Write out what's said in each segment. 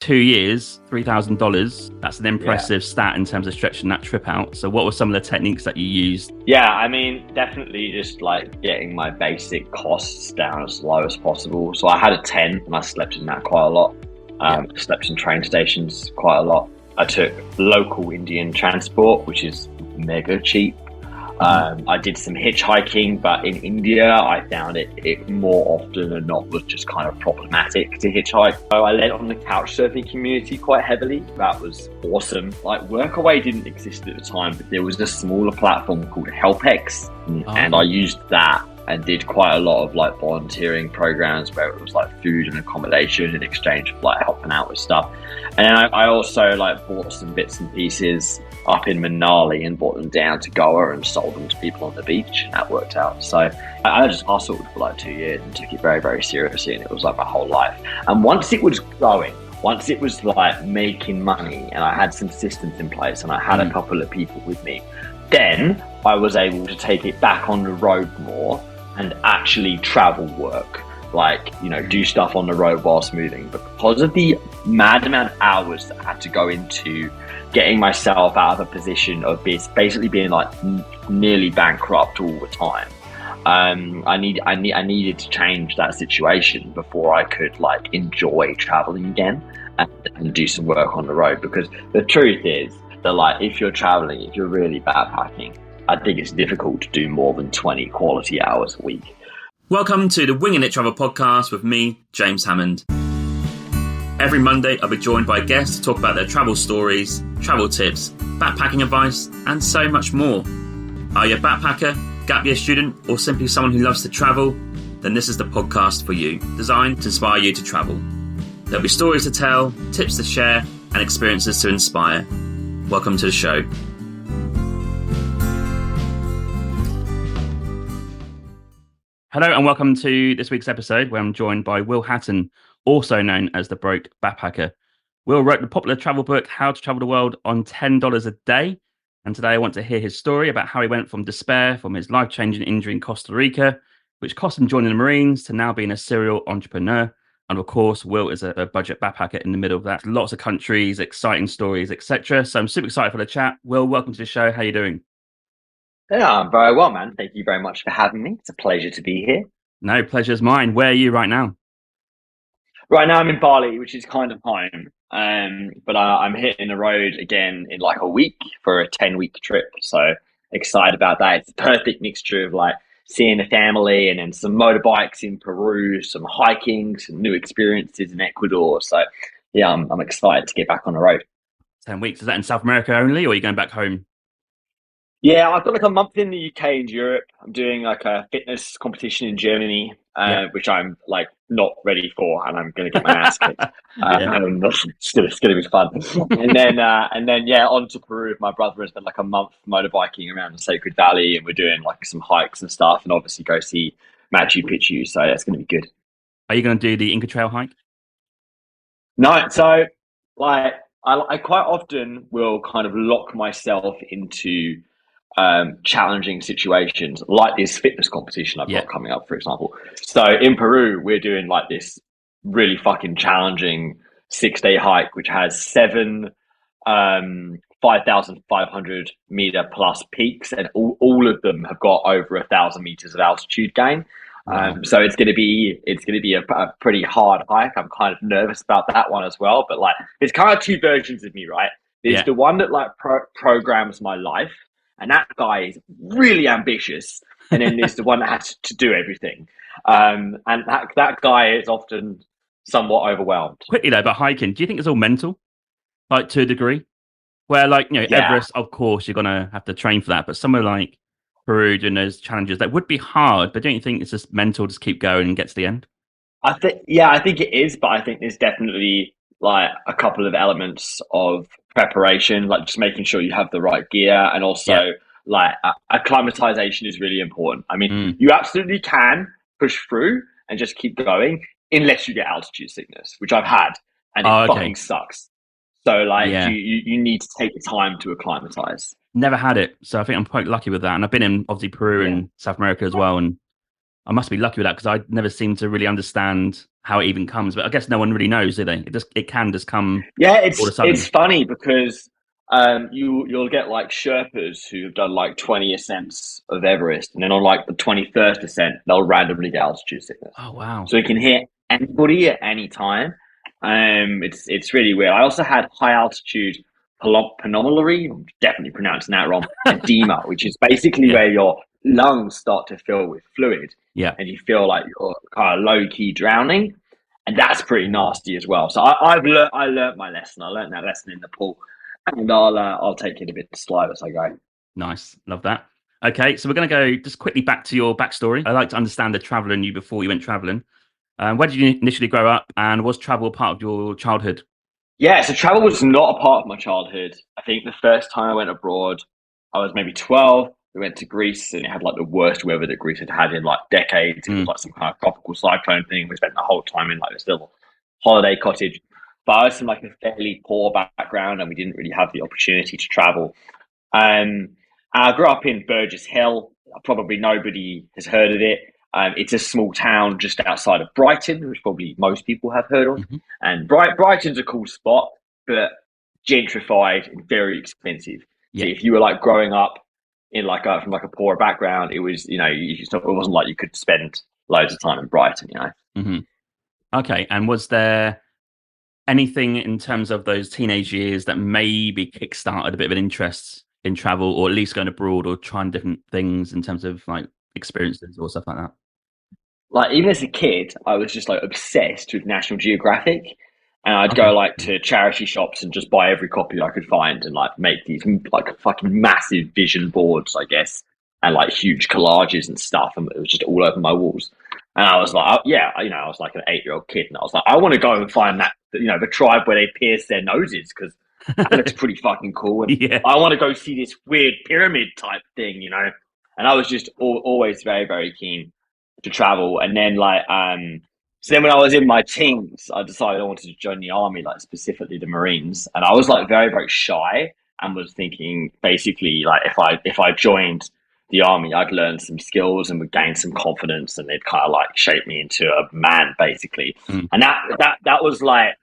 2 years, $3,000. That's an impressive stat in terms of stretching that trip out. So what were some of the techniques that you used? Yeah, I mean, definitely just like getting my basic costs down as low as possible. So I had a tent and I slept in that quite a lot. Slept in train stations quite a lot. I took local Indian transport, which is mega cheap. I did some hitchhiking, but in India, I found it more often than not was just kind of problematic to hitchhike. So I led on the couch surfing community quite heavily. That was awesome. Like Workaway didn't exist at the time, but there was a smaller platform called HelpX, and I used that and did quite a lot of like volunteering programs where it was like food and accommodation in exchange for like helping out with stuff. And then I also like bought some bits and pieces up in Manali and brought them down to Goa and sold them to people on the beach, and that worked out. So I just hustled for like 2 years and took it very, very seriously, and it was like my whole life. And once it was growing, once it was like making money and I had some systems in place and I had a couple of people with me, then I was able to take it back on the road more and actually travel work, like, you know, do stuff on the road whilst moving. But because of the mad amount of hours that I had to go into getting myself out of a position of basically being like nearly bankrupt all the time, I needed to change that situation before I could like enjoy traveling again and do some work on the road. Because the truth is that like if you're traveling, if you're really backpacking, I think it's difficult to do more than 20 quality hours a week. Welcome to the Winging It Travel podcast with me, James Hammond. Every Monday, I'll be joined by guests to talk about their travel stories, travel tips, backpacking advice, and so much more. Are you a backpacker, gap year student, or simply someone who loves to travel? Then this is the podcast for you, designed to inspire you to travel. There'll be stories to tell, tips to share, and experiences to inspire. Welcome to the show. Hello and welcome to this week's episode where I'm joined by Will Hatton, also known as the Broke Backpacker. Will wrote the popular travel book, How to Travel the World on $10 a Day. And today I want to hear his story about how he went from despair from his life-changing injury in Costa Rica, which cost him joining the Marines, to now being a serial entrepreneur. And of course, Will is a budget backpacker in the middle of that. Lots of countries, exciting stories, etc. So I'm super excited for the chat. Will, welcome to the show. How are you doing? Yeah, I'm very well, man. Thank you very much for having me. It's a pleasure to be here. No, pleasure's mine. Where are you right now? Right now I'm in Bali, which is kind of home. But I'm hitting the road again in like a week for a 10-week trip. So excited about that. It's a perfect mixture of like seeing the family and then some motorbikes in Peru, some hiking, some new experiences in Ecuador. So yeah, I'm excited to get back on the road. 10 weeks. Is that in South America only, or are you going back home? Yeah, I've got like a month in the UK and Europe. I'm doing like a fitness competition in Germany, which I'm like not ready for, and I'm going to get my ass kicked. It's going to be fun. And then yeah, on to Peru. My brother has been like a month motorbiking around the Sacred Valley, and we're doing like some hikes and stuff, and obviously go see Machu Picchu. So that's going to be good. Are you going to do the Inca Trail hike? No, so like I quite often will kind of lock myself into challenging situations like this fitness competition I've got coming up, for example. So in Peru, we're doing like this really fucking challenging 6-day hike, which has 7 5,500 meter plus peaks, and all of them have got over 1,000 meters of altitude gain. So it's going to be a pretty hard hike. I'm kind of nervous about that one as well, but like there's kind of two versions of me, right? There's the one that like programs my life, and that guy is really ambitious. And then there's the one that has to do everything. And that guy is often somewhat overwhelmed. Quickly though, about hiking, do you think it's all mental? Like to a degree? Where like, you know, Everest, of course, you're going to have to train for that. But somewhere like Peru doing those challenges, that would be hard. But don't you think it's just mental, just keep going and get to the end? I think it is. But I think there's definitely like a couple of elements of preparation, like just making sure you have the right gear, and also like acclimatization is really important. I mean, you absolutely can push through and just keep going unless you get altitude sickness, which I've had, and it fucking sucks. So like you need to take the time to acclimatize. Never had it, so I think I'm quite lucky with that. And I've been in obviously Peru and South America as well, and I must be lucky with that because I never seem to really understand how it even comes. But I guess no one really knows, do they? It can just come Yeah, all of a it's sudden. funny because you'll get like Sherpas who have done like 20 ascents of Everest, and then on like the 21st ascent, they'll randomly get altitude sickness. Oh wow. So it can hit anybody at any time. It's really weird. I also had high altitude pulmonary, I'm definitely pronouncing that wrong, edema, which is basically Yeah. where your lungs start to fill with fluid, Yeah. and you feel like you're kind of low key drowning, and that's pretty nasty as well. So I learned my lesson. I learned that lesson in the pool, and I'll take it a bit slow as I go. Nice. Love that. Okay, so we're going to go just quickly back to your backstory. I like to understand the traveler in you before you went traveling. Where did you initially grow up, and was travel part of your childhood? Yeah, so travel was not a part of my childhood. I think the first time I went abroad, I was maybe 12. We went to Greece, and it had like the worst weather that Greece had had in like decades. It was Mm. like some kind of tropical cyclone thing. We spent the whole time in like this little holiday cottage. But I was from like a fairly poor background, and we didn't really have the opportunity to travel. I grew up in Burgess Hill. Probably nobody has heard of it. It's a small town just outside of Brighton, which probably most people have heard of. Hmm. And Brighton's a cool spot, but gentrified and very expensive. So Yeah. if you were like growing up in like from like a poorer background, it was it wasn't like you could spend loads of time in Brighton. Hmm. Okay, and was there anything in terms of those teenage years that maybe kickstarted a bit of an interest in travel, or at least going abroad or trying different things in terms of like experiences or stuff like that? Like even as a kid, I was just like obsessed with National Geographic, and I'd go Okay. like to charity shops and just buy every copy I could find and like make these like fucking massive vision boards, I guess, and like huge collages and stuff, and it was just all over my walls. And I was like, yeah, I was like an 8-year-old kid, and I was like, I want to go and find that, the tribe where they pierce their noses because that looks pretty fucking cool, and Yeah. I want to go see this weird pyramid type thing. And I was just always very, very keen to travel. And then so then when I was in my teens, I decided I wanted to join the army, like specifically the Marines. And I was like very, very shy and was thinking basically like if I joined the army, I'd learn some skills and would gain some confidence, and they'd kind of like shape me into a man basically. Mm. And that was like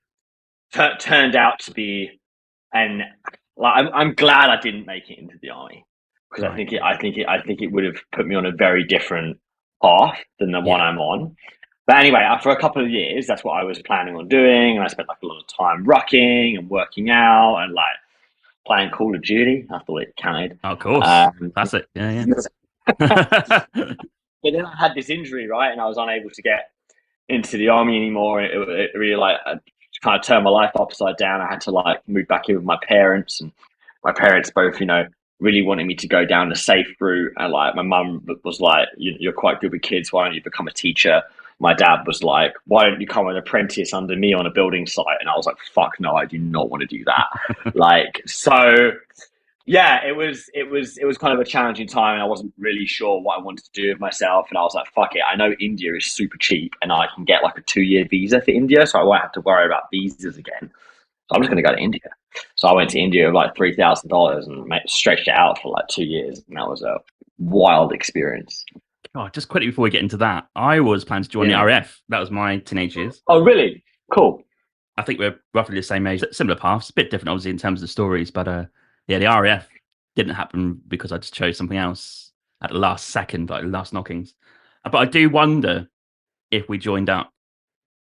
turned out to be, and like I'm glad I didn't make it into the army, because Right. I think it would have put me on a very different path than the one Yeah. I'm on. But anyway, for a couple of years, that's what I was planning on doing, and I spent like a lot of time rucking and working out and like playing Call of Duty. I thought it counted. Of course. Um, Classic. Yeah, but yeah. then I had this injury, right, and I was unable to get into the army anymore. It really like kind of turned my life upside down. I had to like move back in with my parents, and my parents both, really wanted me to go down the safe route. And like my mum was like, "You're quite good with kids. Why don't you become a teacher?" My dad was like, "Why don't you come an apprentice under me on a building site?" And I was like, "Fuck no, I do not want to do that." Like so. Yeah, it was kind of a challenging time, and I wasn't really sure what I wanted to do with myself. And I was like, "Fuck it! I know India is super cheap, and I can get like a 2-year visa for India, so I won't have to worry about visas again. So I'm just going to go to India." So I went to India with like $3,000 and stretched it out for like 2 years, and that was a wild experience. Oh, just quickly before we get into that, I was planning to join the Yeah. RAF. That was my teenage years. Oh, really? Cool. I think we're roughly the same age, similar paths, a bit different, obviously, in terms of the stories. But yeah, the RAF didn't happen because I just chose something else at the last second, like the last knockings. But I do wonder if we joined up,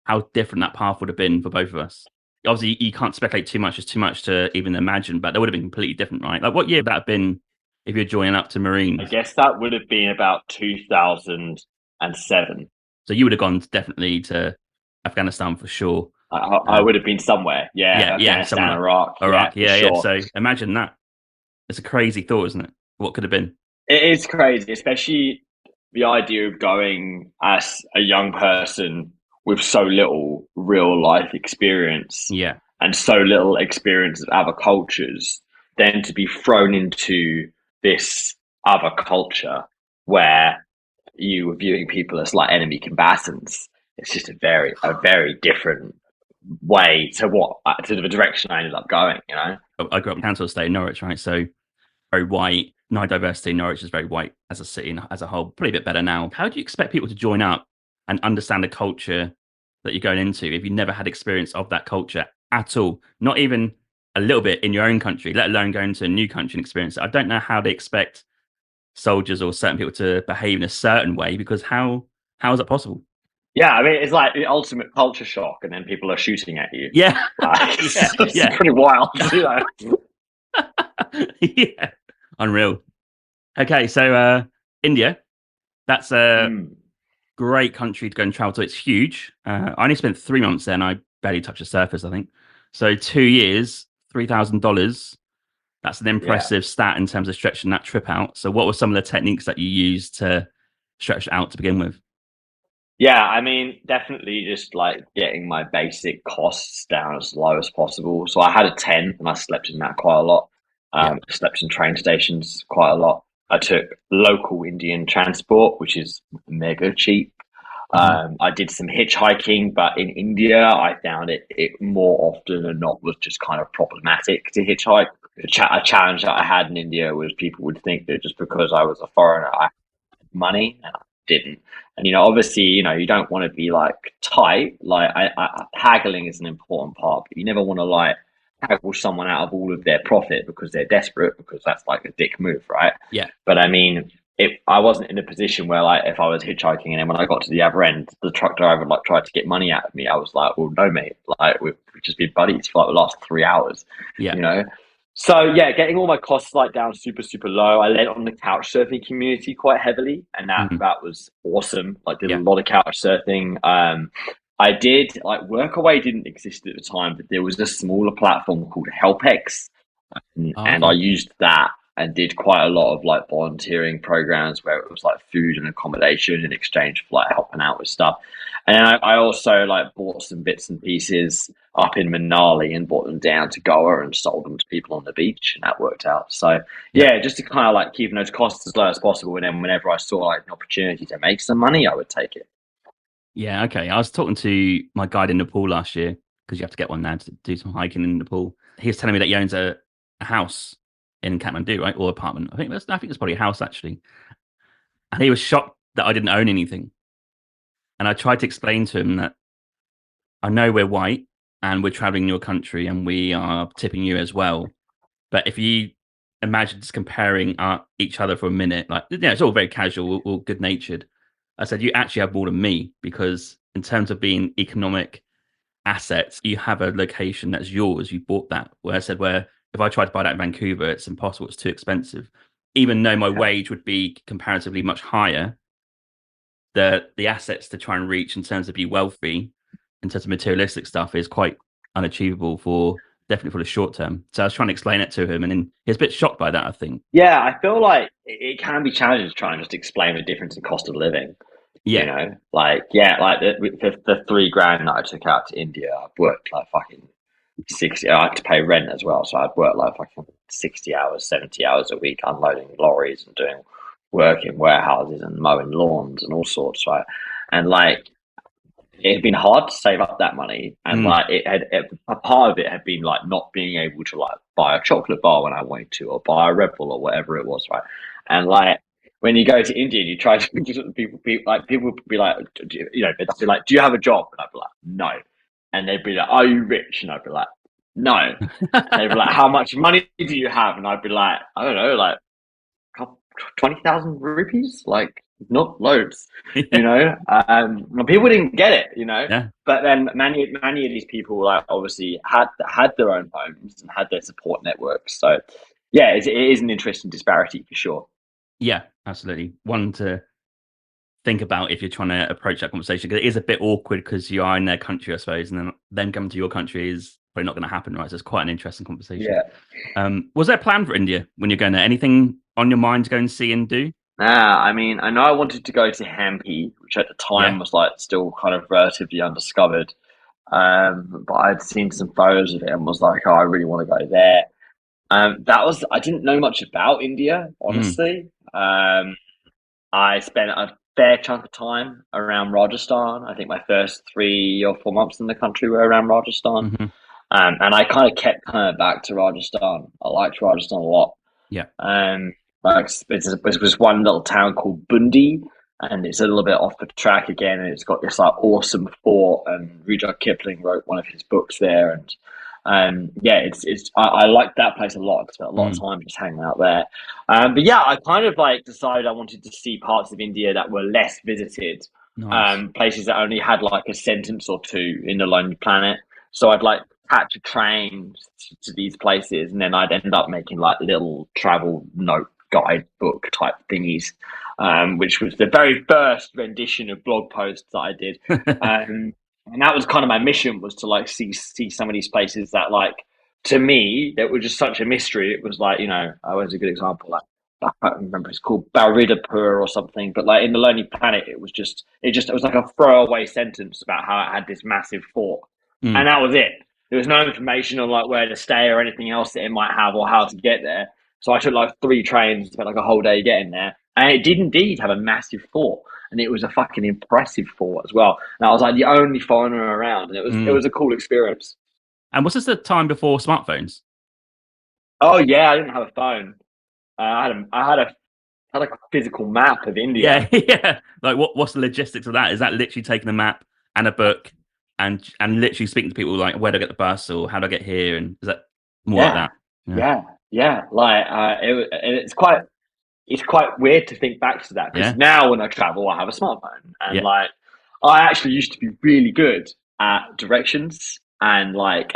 how different that path would have been for both of us. Obviously, you can't speculate too much; it's too much to even imagine. But that would have been completely different, right? Like, what year would that have been if you're joining up to I Marines? guess that would have been about 2007. So you would have gone definitely to Afghanistan for sure. I would have been somewhere. Yeah, Yeah, somewhere Afghanistan, like Iraq. Yeah, Iraq. for Yeah. sure. So imagine that. It's a crazy thought, isn't it? What could have been? It is crazy, especially the idea of going as a young person with so little real life experience Yeah. and so little experience of other cultures, then to be thrown into this other culture where you were viewing people as like enemy combatants. It's just a very different way to the direction I ended up going. I grew up in Council Estate in Norwich, right? So very white, no diversity. Norwich is very white as a city and as a whole, probably a bit better now. How do you expect people to join up and understand the culture that you're going into if you never had experience of that culture at all, not even a little bit in your own country, let alone going to a new country and experience it. I don't know how they expect soldiers or certain people to behave in a certain way because how is that possible? Yeah, I mean, it's like the ultimate culture shock, and then people are shooting at you. Yeah, Like, yeah, it's yeah, pretty wild, yeah. Unreal. Okay, so India, that's a Mm, great country to go and travel to. It's huge. I only spent 3 months there, and I barely touched the surface. I think so. 2 years, $3,000. That's an yeah. impressive stat in terms of stretching that trip out. So, what were some of the techniques that you used to stretch it out to begin with? Yeah, I mean, definitely just like getting my basic costs down as low as possible. So I had a 10 and I slept in that quite a lot. Yeah. Slept in train stations quite a lot. I took local Indian transport, which is mega cheap. Mhm. I did some hitchhiking, but in India, I found it more often than not was just kind of problematic to hitchhike. A challenge that I had in India was people would think that just because I was a foreigner, I money and I didn't. And obviously, you don't want to be like tight. Like haggling is an important part, but you never want to like haggle someone out of all of their profit because they're desperate, because that's like a dick move, right? Yeah. But I mean, if I wasn't in a position where like if I was hitchhiking and then when I got to the other end, the truck driver like tried to get money out of me, I was like, well, no, mate, like we've just been buddies for like the last 3 hours, Yeah. you know. So yeah, getting all my costs like down super super low. I led on the couch surfing community quite heavily, and that Mhm. that was awesome. Like did a Yeah. lot of couch surfing. I did like Workaway didn't exist at the time, but there was a smaller platform called HelpX, Oh, and I okay. used that and did quite a lot of like volunteering programs where it was like food and accommodation in exchange for like helping out with stuff. And I also like bought some bits and pieces up in Manali and brought them down to Goa and sold them to people on the beach, and that worked out. So Yeah. yeah, just to kind of like keeping those costs as low as possible, and then whenever I saw like an opportunity to make some money, I would take it. Yeah. Okay. I was talking to my guide in Nepal last year because you have to get one now to do some hiking in Nepal. He was telling me that he owns a house in Kathmandu, right? Or apartment. I think it's probably a house actually. And he was shocked that I didn't own anything. And I tried to explain to him that I know we're white and we're traveling in your country and we are tipping you as well. But if you imagine just comparing each other for a minute, like, it's all very casual, all good natured. I said, you actually have more than me because in terms of being economic assets, you have a location that's yours. You bought that. Where I said, where if I tried to buy that in Vancouver, it's impossible. It's too expensive. Even though my Yeah. wage would be comparatively much higher, the assets to try and reach in terms of be wealthy, in terms of materialistic stuff, is quite unachievable for definitely for the short term. So I was trying to explain it to him, and then he was a bit shocked by that. I think, Yeah, I feel like it can be challenging to try and just explain the difference in cost of living. yeah, Like yeah, like the 3 grand that I took out to India, I've worked like fucking 60. I had to pay rent as well, so I'd work like fucking 60 hours, 70 hours a week unloading lorries and doing work in warehouses and mowing lawns and all sorts, right? And like it had been hard to save up that money, and mm, like a part of it had been like not being able to like buy a chocolate bar when I wanted to, or buy a Red Bull or whatever it was, right? And like when you go to India, and you try to people would be like, they'd be like, "Do you have a job?" And I'd be like, "No," and they'd be like, "Are you rich?" And I'd be like, "No," and they'd be like, "How much money do you have?" And I'd be like, "I don't know, like 20,000 rupees, like not loads, yeah, and people didn't get it, yeah, but then many of these people like obviously had their own homes and had their support networks. So yeah, it is an interesting disparity for sure. yeah, absolutely. One to think about if you're trying to approach that conversation because it is a bit awkward because you are in their country, I suppose, and then them coming to your country is probably not going to happen, right? So it's quite an interesting conversation. Yeah. Was there a plan for India when you're going there? Anything on your mind to go and see and do? I mean, I know I wanted to go to Hampi, which at the time Yeah. was like still kind of relatively undiscovered. But I'd seen some photos of it and was like, oh, I really want to go there. I didn't know much about India, Mm, honestly. I spent a fair chunk of time around Rajasthan. I think my first 3 or 4 months in the country were around Rajasthan. hmm. And I kind of kept coming back to Rajasthan. I liked Rajasthan a lot. Yeah. Um, like it was one little town called Bundi, and it's a little bit off the track again, and it's got this like awesome fort, and Rudyard Kipling wrote one of his books there, and yeah, I like that place a lot. I spent a lot of time just hanging out there. But yeah, I kind of like decided I wanted to see parts of India that were less visited, Nice. places that only had like a sentence or two in the Lonely Planet. So I'd like catch a train to these places, and then I'd end up making like little travel note guidebook type thingies, which was the very first rendition of blog posts that I did. And that was kind of my mission, was to like see some of these places that, like, to me, that were just such a mystery. It was like, was a good example, like, I can't remember, it's called Baridapur or something, but like in the Lonely Planet, it was like a throwaway sentence about how it had this massive fort, and that was it. There was no information on like where to stay or anything else that it might have or how to get there. So I took like 3 trains, spent like a whole day getting there, and it did indeed have a massive fort, and it was a fucking impressive fort as well. And I was like the only foreigner around, and it was a cool experience. And was this the time before smartphones? Oh yeah, I didn't have a phone. I had a physical map of India. Yeah, yeah. Like, what's the logistics of that? Is that literally taking a map and a book and literally speaking to people like, where do I get the bus or how do I get here? And is that more like that? Yeah. Like it's quite weird to think back to that, because now when I travel, I have a smartphone, and like I actually used to be really good at directions and like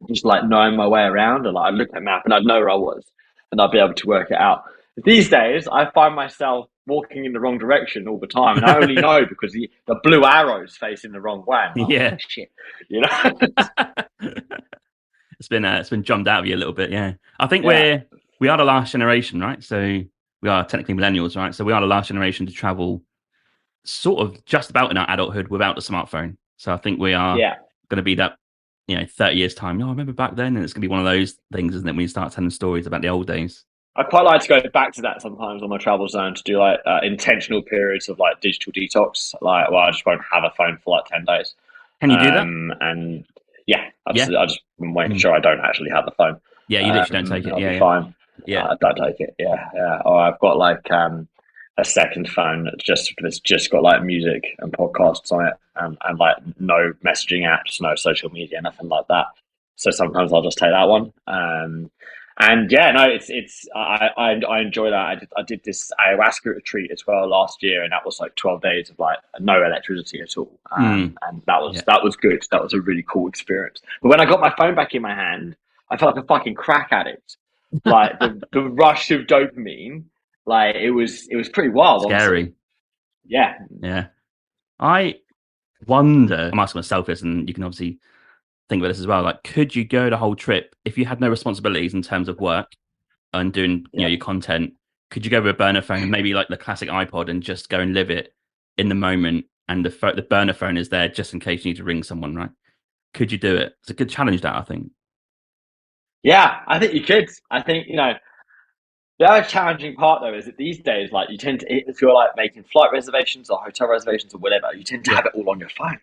just like knowing my way around, and like I'd look at a map and I'd know where I was, and I'd be able to work it out. These days, I find myself walking in the wrong direction all the time, and I only know because the blue arrow's facing the wrong way. Like, yeah, oh, shit, you know. It's been jumped out of you a little bit. Yeah, I think we are the last generation, right? So we are technically millennials, right? So we are the last generation to travel sort of just about in our adulthood without the smartphone. So I think we are going to be that, 30 years time. I remember back then, and it's going to be one of those things, isn't it? When you start telling stories about the old days. I quite like to go back to that sometimes on my travel zone, to do like intentional periods of like digital detox. Like, well, I just won't have a phone for like 10 days. Can you do that? And I just making sure I don't actually have the phone. Yeah, you literally don't take it. I'll be fine. Yeah, I don't take it. Yeah. Or I've got like a second phone that's just got like music and podcasts on it, and like no messaging apps, no social media, nothing like that. So sometimes I'll just take that one. And yeah, no, I enjoy that. I did this ayahuasca retreat as well last year, and that was like 12 days of like no electricity at all, and that was good. That was a really cool experience. But when I got my phone back in my hand, I felt like a fucking crack addict. Like the rush of dopamine, like it was pretty wild. Scary. Honestly. Yeah. I wonder. I'm asking myself this, and you can obviously think about this as well. Like, could you go the whole trip if you had no responsibilities in terms of work and doing your content? Could you go with a burner phone and maybe like the classic iPod and just go and live it in the moment? And the burner phone is there just in case you need to ring someone, right? Could you do it? It's a good challenge, that, I think. Yeah, I think you could. I think the other challenging part though is that these days, like, you tend to, if you're like making flight reservations or hotel reservations or whatever, you tend to have it all on your phone,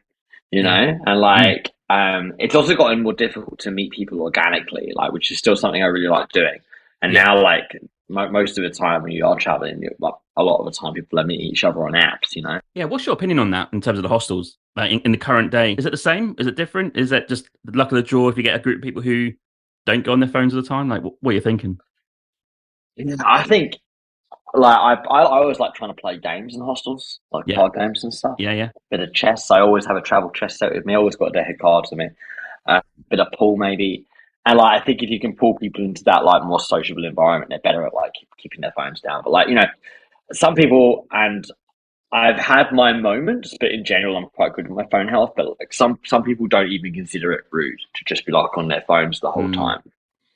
and like. It's also gotten more difficult to meet people organically, like, which is still something I really like doing. And now, like, most of the time when you are traveling, like, a lot of the time people are meeting each other on apps, Yeah, what's your opinion on that in terms of the hostels? Like, in the current day, is it the same? Is it different? Is it just the luck of the draw if you get a group of people who don't go on their phones all the time? Like, what are you thinking? I think, like, I always like trying to play games in hostels, like card games and stuff. Yeah. Bit of chess. I always have a travel chess set with me. I always got a deck of cards with me. Bit of pool maybe. And like, I think if you can pull people into that like more sociable environment, they're better at like keeping their phones down. But like, some people, and I've had my moments, but in general, I'm quite good with my phone health. But like some people don't even consider it rude to just be like on their phones the whole time.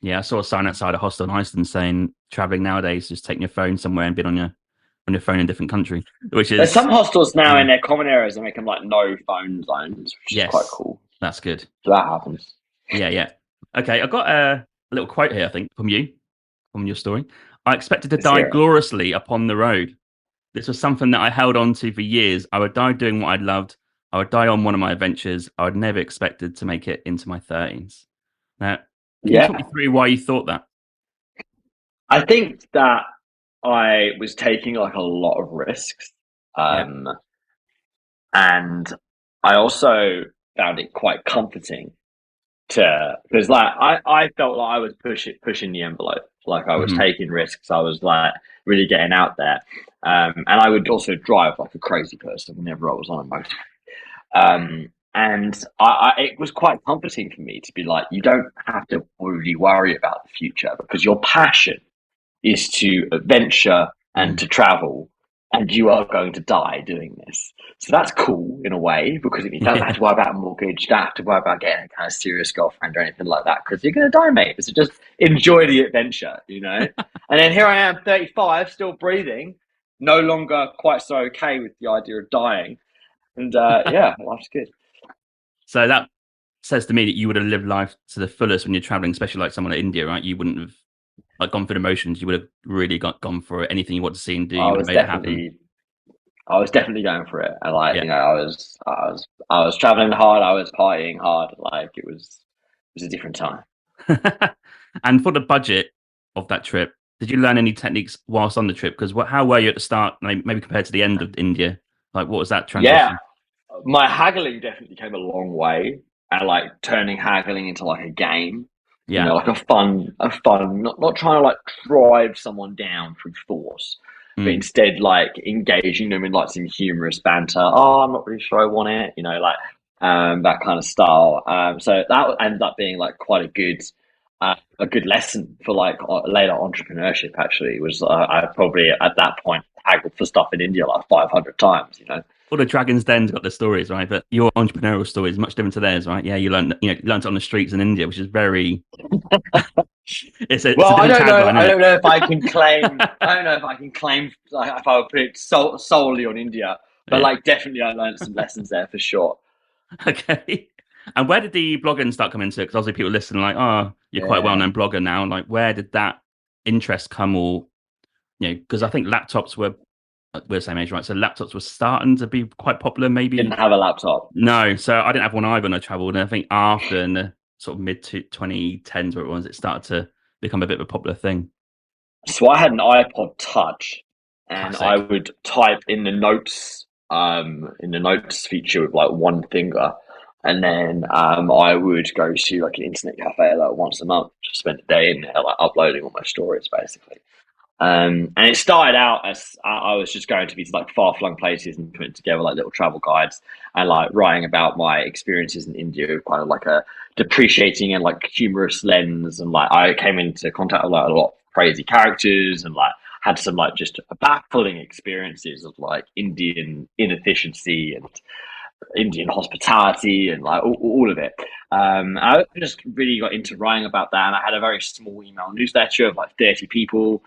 Yeah, I saw a sign outside a hostel in Iceland saying traveling nowadays, just taking your phone somewhere and being on your phone in a different country. Which is, there's some hostels now in their common areas that make them like no phone zones, which is quite cool. That's good. So that happens. Yeah. Okay, I've got a little quote here, I think, from your story. I expected to die gloriously upon the road. This was something that I held on to for years. I would die doing what I loved. I would die on one of my adventures. I would never expected to make it into my 30s. Now, can you talk me through why you thought that? I think that I was taking like a lot of risks. Yeah. Um, and I also found it quite comforting to, because like I felt like I was pushing the envelope. Like I was Hmm. taking risks. I was like really getting out there. And I would also drive like a crazy person whenever I was on a motor. And it was quite comforting for me to be like, you don't have to really worry about the future because your passion is to adventure and Mm. to travel, and you are going to die doing this. So that's cool in a way because you don't have Yeah. to worry about a mortgage, you don't have to worry about getting a kind of serious girlfriend or anything like that because you're going to die, mate. So just enjoy the adventure, you know? And then here I am, 35, still breathing, no longer quite so okay with the idea of dying. And yeah, life's good. So that says to me that you would have lived life to the fullest when you're traveling, especially like someone in India, right? You wouldn't have like gone through the motions. You would have really gone for it. Anything you want to see and do, you I would have was made it happen. definitely I was definitely going for it. And like, Yeah. I was traveling hard, I was partying hard. Like it was a different time. And for the budget of that trip, did you learn any techniques whilst on the trip? Because how were you at the start, maybe compared to the end of India? Like, what was that Yeah, transition? my haggling definitely came a long way, and like turning haggling into like a game. You Yeah. know, like a fun, not trying to like drive someone down through force, but Mm. instead like engaging them in like some humorous banter. Oh, I'm not really sure I want it, you know, like that kind of style. So that ended up being like quite a good lesson for like later entrepreneurship. Actually, was I probably at that point haggled for stuff in India like 500 times, you know. All the Dragon's Den's got the stories, right? But your entrepreneurial story is much different to theirs, right? Yeah, you learned it on the streets in India, which is very it's a Well, I different don't know. tagline, I isn't don't it? know if I can claim. I don't know if I can claim like, if I would put it solely on India, but Yeah. like definitely I learned some lessons there for sure. Okay. And where did the blogging start coming into it? Because obviously people listen like, oh, you're quite a Yeah, well-known blogger now. Like, where did that interest come? Or because I think laptops we're the same age, right? So laptops were starting to be quite popular, didn't maybe. have a laptop. No, so I didn't have one either when I traveled. And I think after in the sort of mid to 2010s, where it was, it started to become a bit of a popular thing. So I had an iPod Touch, and I Classic. would type in the notes feature with like one finger, and then I would go to like an internet cafe like once a month, just spend a day in there like uploading all my stories basically. And it started out as I was just going to these like far flung places and putting together like little travel guides and like writing about my experiences in India with kind of like a depreciating and like humorous lens. And like I came into contact with like a lot of crazy characters and like had some like just baffling experiences of like Indian inefficiency and Indian hospitality and like all of it. I just really got into writing about that, and I had a very small email newsletter of like 30 people.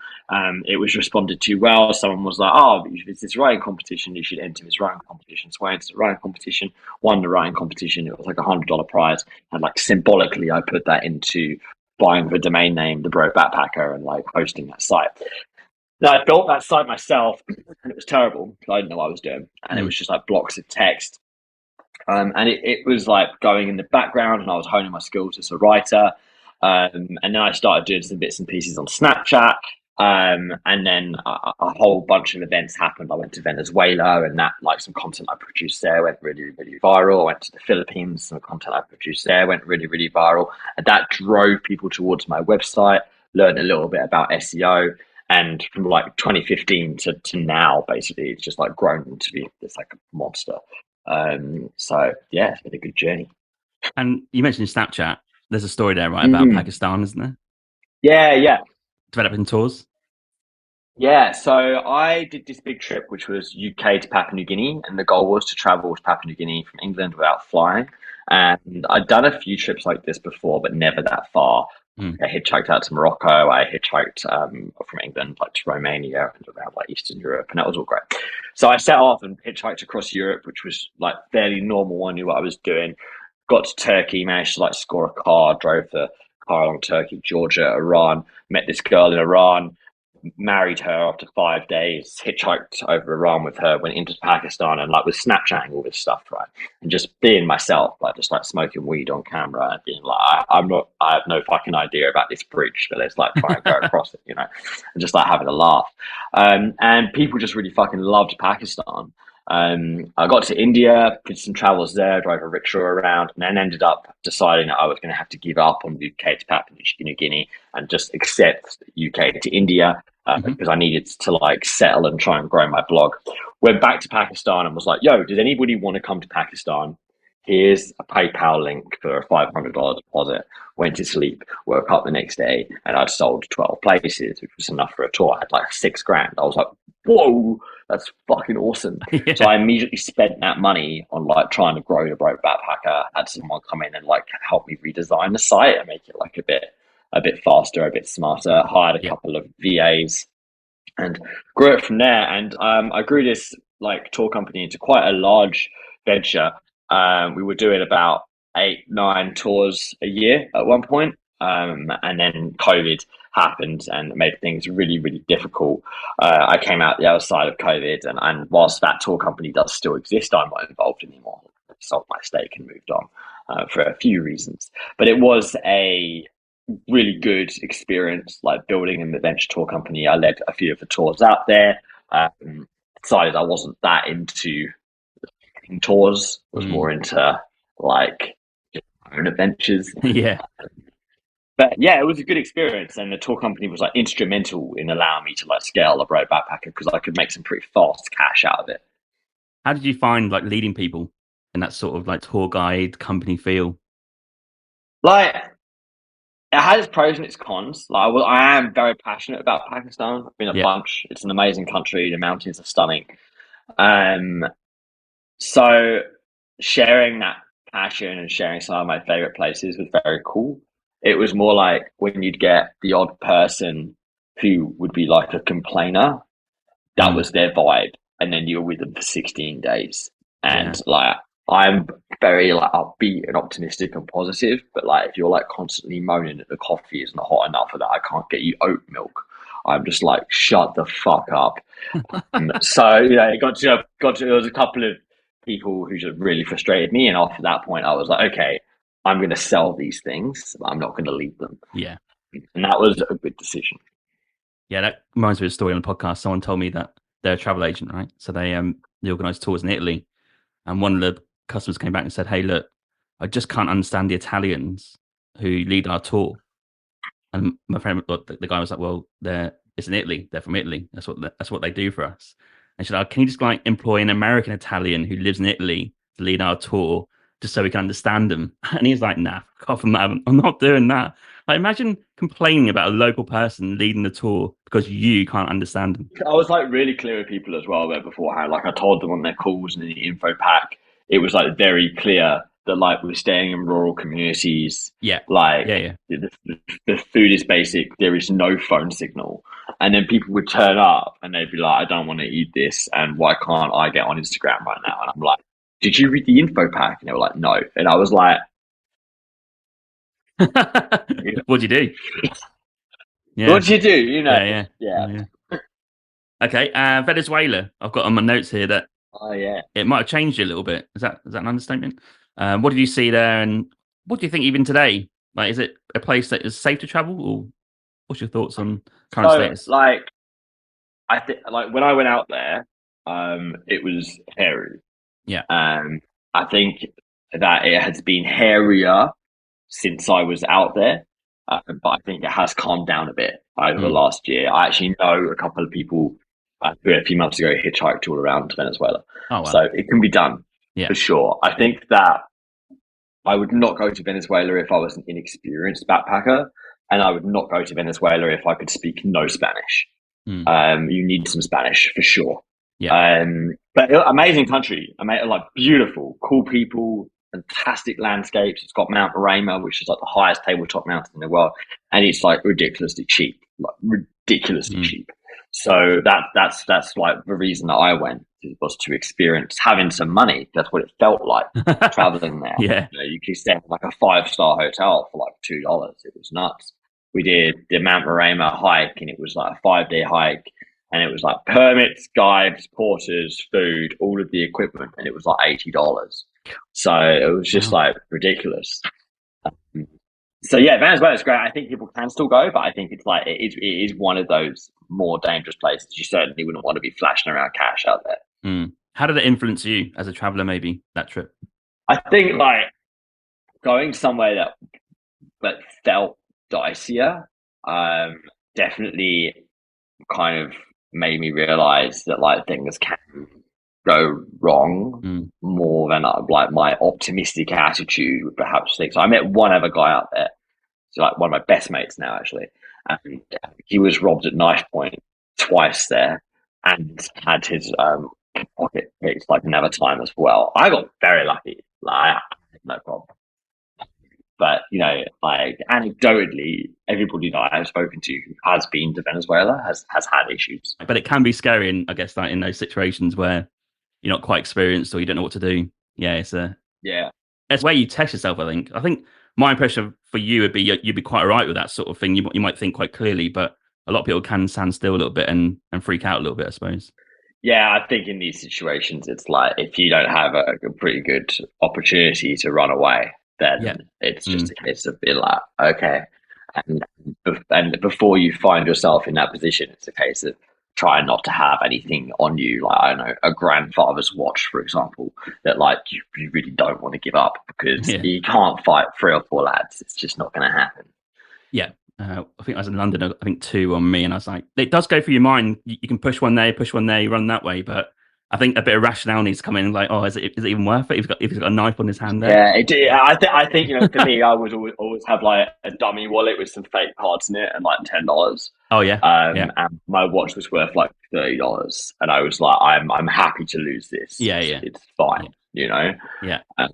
It was responded to well. Someone was like, "Oh, it's this writing competition. You should enter this writing competition." So I entered the writing competition, won the writing competition. It was like $100 prize, and like symbolically, I put that into buying the domain name, the Broke Backpacker, and like hosting that site. Now I built that site myself, and it was terrible. I didn't know what I was doing, and it Mm. was just like blocks of text and it was like going in the background, and I was honing my skills as a writer. And then I started doing some bits and pieces on Snapchat. And then a whole bunch of events happened. I went to Venezuela, and that like some content I produced there went really, really viral. I went to the Philippines, some content I produced there went really, really viral. And that drove people towards my website, learned a little bit about SEO. And from like 2015 to now, basically, it's just like grown to be this like a monster. So yeah, it's been a good journey. And you mentioned Snapchat. There's a story there, right, about Mm. Pakistan, isn't there? Yeah, yeah, Developing tours. yeah. So I did this big trip, which was UK to Papua New Guinea, and the goal was to travel to Papua New Guinea from England without flying. And I'd done a few trips like this before, but never that far. Mm. I hitchhiked out to Morocco. I hitchhiked from England like to Romania and around like Eastern Europe, and that was all great. So I set off and hitchhiked across Europe, which was like fairly normal. I knew what I was doing. Got to Turkey, managed to like score a car, drove the car along Turkey, Georgia, Iran. Met this girl in Iran. married her after 5 days, hitchhiked over Iran with her, went into Pakistan, and like was Snapchatting all this stuff, right? And just being myself, like just like smoking weed on camera and being like, I have no fucking idea about this bridge, but let's like try and go across it, you know, and just like having a laugh. And people just really fucking loved Pakistan. I got to India, did some travels there, drove a rickshaw around, and then ended up deciding that I was going to have to give up on UK to Papua New Guinea and just accept UK to India because I needed to like settle and try and grow my blog. Went back to Pakistan and was like, yo, does anybody want to come to Pakistan? Here's a PayPal link for a $500 deposit. Went to sleep, woke up the next day, and I'd sold 12 places, which was enough for a tour. I had like $6,000. I was like, whoa, that's fucking awesome. Yeah. So I immediately spent that money on like trying to grow the Broke Backpacker. Had someone come in and like help me redesign the site and make it like a bit faster, a bit smarter. Hired a couple of VAs and grew it from there. And I grew this like tour company into quite a large venture. We were doing about 8-9 tours a year at one point. And then COVID happened and made things really, really difficult. I came out the other side of COVID, and whilst that tour company does still exist, I'm not involved anymore. I sold my stake and moved on for a few reasons. But it was a really good experience, like building an adventure tour company. I led a few of the tours out there. Decided I wasn't that into tours, was more into like my own adventures. Yeah. But yeah, it was a good experience, and the tour company was like instrumental in allowing me to like scale the Broke Backpacker because I could make some pretty fast cash out of it. How did you find like leading people in that sort of like tour guide company feel? Like, it has its pros and its cons. Like, I am very passionate about Pakistan. I've been a bunch. It's an amazing country. The mountains are stunning. So sharing that passion and sharing some of my favorite places was very cool. It was more like when you'd get the odd person who would be like a complainer, that was their vibe. And then you're with them for 16 days. And like, I'm very like upbeat and optimistic and positive, but like if you're like constantly moaning that the coffee isn't hot enough or that I can't get you oat milk, I'm just like, shut the fuck up. So, you know, it got to there was a couple of people who just really frustrated me. And after that point, I was like, okay, I'm going to sell these things. I'm not going to leave them. Yeah. And that was a good decision. Yeah, that reminds me of a story on the podcast. Someone told me that they're a travel agent, right? So they organise tours in Italy. And one of the customers came back and said, hey, look, I just can't understand the Italians who lead our tour. And my friend, the guy was like, well, it's in Italy. They're from Italy. That's what they do for us. And she said, can you just like employ an American Italian who lives in Italy to lead our tour just so we can understand them? And he's like, nah, I'm not doing that. Like, imagine complaining about a local person leading the tour because you can't understand them. I was like really clear with people as well there beforehand. Like I told them on their calls and in the info pack, it was like very clear that like we're staying in rural communities. Yeah. Like the food is basic. There is no phone signal. And then people would turn up and they'd be like, I don't want to eat this. And why can't I get on Instagram right now? And I'm like, did you read the info pack? And they were like, no. And I was like, what'd you do? Yeah. What'd you do? You know? Yeah. Okay. Venezuela. I've got on my notes here that it might have changed you a little bit. Is that an understatement? What did you see there, and what do you think even today? Like, is it a place that is safe to travel, or what's your thoughts on current status? Like, I think like when I went out there, it was hairy. Yeah. I think that it has been hairier since I was out there, but I think it has calmed down a bit over the last year. I actually know a couple of people who a few months ago hitchhiked all around Venezuela. Oh, wow. So it can be done for sure. I think that I would not go to Venezuela if I was an inexperienced backpacker, and I would not go to Venezuela if I could speak no Spanish. You need some Spanish for sure. Yeah. But amazing country, like beautiful, cool people, fantastic landscapes. It's got Mount Roraima, which is like the highest tabletop mountain in the world, and it's like ridiculously cheap, cheap. So that's like the reason that I went, was to experience having some money. That's what it felt like traveling there. Yeah, you could stay in like a 5-star hotel for like $2. It was nuts. we did the Mount Marema hike, and it was like a 5-day hike, and it was like permits, guides, porters, food, all of the equipment, and it was like $80. So it was just like ridiculous. So yeah, Venezuela is great. I think people can still go, but I think it's like it is one of those more dangerous places. You certainly wouldn't want to be flashing around cash out there. How did it influence you as a traveler, maybe, that trip? I think like going somewhere that felt dicier, definitely kind of made me realize that like things can go wrong more than like my optimistic attitude would perhaps think. So I met one other guy out there, so like one of my best mates now actually, and he was robbed at knife point twice there, and had his pocket picked like another time as well. I got very lucky, like I had no problem. But you know, like anecdotally, everybody that I have spoken to who has been to Venezuela has had issues. But it can be scary, and I guess like in those situations where you're not quite experienced or you don't know what to do. Yeah, it's where you test yourself. I think my impression for you would be you'd be quite all right with that sort of thing. You might think quite clearly, but a lot of people can stand still a little bit and freak out a little bit, I suppose. Yeah, I think in these situations, it's like if you don't have a pretty good opportunity to run away, then it's just a case of being like, okay. And before you find yourself in that position, it's a case of trying not to have anything on you, like, I don't know, a grandfather's watch, for example, that like you really don't want to give up because you can't fight 3 or 4 lads. It's just not going to happen. Yeah. I think I was in London, I think 2 on me, and I was like, it does go through your mind. You can push one there, you run that way, but I think a bit of rationale needs to come in. Like, is it even worth it? If he's got a knife on his hand there. Yeah, I think you know, for me, I would always have like a dummy wallet with some fake cards in it and like $10. Oh yeah. And my watch was worth like $30, and I was like, I'm happy to lose this. It's fine. You know. I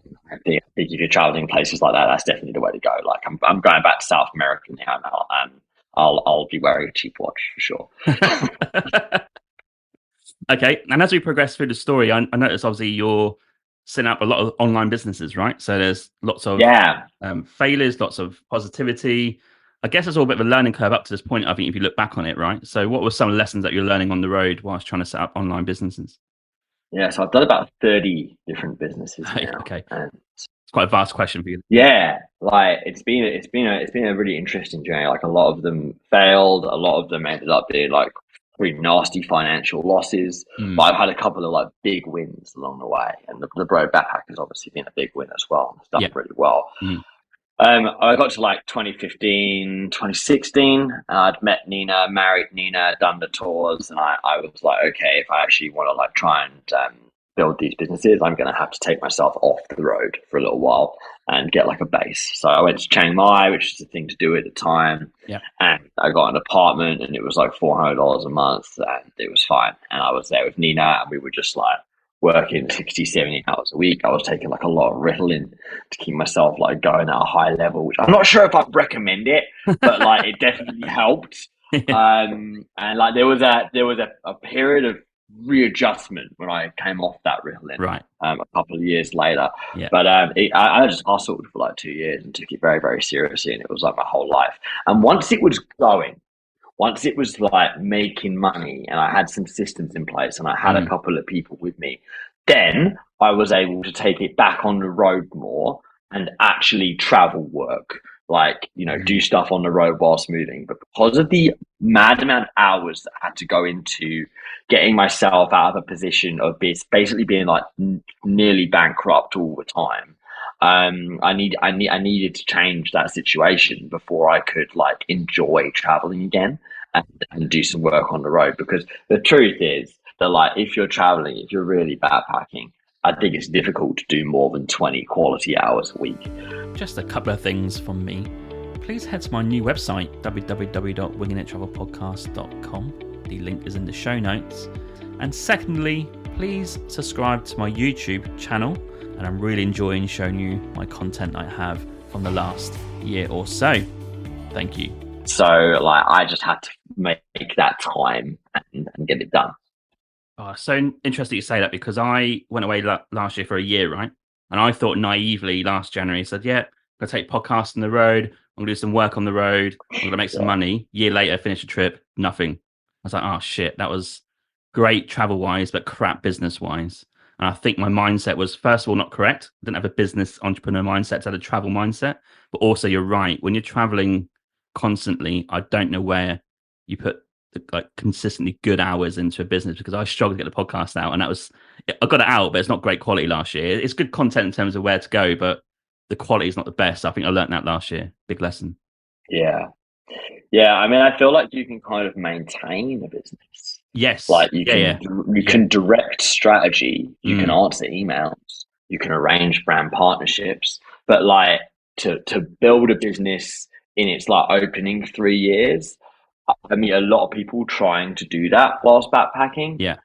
think if you're traveling places like that, that's definitely the way to go. Like I'm going back to South America now, and I'll be wearing a cheap watch for sure. Okay, and as we progress through the story, I noticed obviously you're setting up a lot of online businesses, right? So there's lots of failures, lots of positivity. I guess it's all a bit of a learning curve up to this point, I think, if you look back on it, right? So what were some of the lessons that you're learning on the road whilst trying to set up online businesses? Yeah, so I've done about 30 different businesses now. Okay. And it's quite a vast question for you. Yeah, like it's been a really interesting journey. Like a lot of them failed, a lot of them ended up being like pretty nasty financial losses. But I've had a couple of like big wins along the way, and the Broad Backpack has obviously been a big win as well. It's done pretty well. I got to like 2015, 2016, and I'd met Nina, married Nina, done the tours, and I was like, okay, if I actually want to like try and build these businesses, I'm going to have to take myself off the road for a little while and get like a base. So I went to Chiang Mai, which is the thing to do at the time. And I got an apartment, and it was like $400 a month, and it was fine. And I was there with Nina, and we were just like working 60, 70 hours a week. I was taking like a lot of Ritalin to keep myself like going at a high level, which I'm not sure if I'd recommend it, but like it definitely helped. And like there was a period of readjustment when I came off that Ritalin, right? A couple of years later, but I just hustled for like 2 years and took it very, very seriously, and it was like my whole life. And once it was going, once it was like making money, and I had some systems in place, and I had a couple of people with me, then I was able to take it back on the road more and actually travel work. Like, you know, do stuff on the road whilst moving. But because of the mad amount of hours that I had to go into getting myself out of a position of basically being like nearly bankrupt all the time, I needed to change that situation before I could like enjoy traveling again and do some work on the road. Because the truth is that like if you're traveling, if you're really backpacking, I think it's difficult to do more than 20 quality hours a week. Just a couple of things from me. Please head to my new website, www.wingingittravelpodcast.com. The link is in the show notes. And secondly, please subscribe to my YouTube channel. And I'm really enjoying showing you my content I have from the last year or so. Thank you. So like I just had to make that time and get it done. Oh, so interesting you say that, because I went away last year for a year, right? And I thought naively last January, said, I'm going to take podcasts on the road. I'm gonna do some work on the road. I'm gonna make some Yeah. money. Year later, finish the trip, nothing. I was like, oh shit, that was great travel wise, but crap business wise. And I think my mindset was, first of all, not correct. I didn't have a business entrepreneur mindset, I had a travel mindset. But also, you're right. When you're traveling constantly, I don't know where you put the, like consistently good hours into a business, because I struggled to get the podcast out, and that was, I got it out, but it's not great quality last year. It's good content in terms of where to go, but the quality is not the best. I think I learned that last year. Big lesson. Yeah. Yeah. I mean, I feel like you can kind of maintain a business. Yes. Like you Yeah. can Yeah. you Yeah. can direct strategy, you can Mm. answer emails, you can arrange brand partnerships, but like to build a business in its like opening 3 years, I mean, a lot of people trying to do that whilst backpacking, Yeah.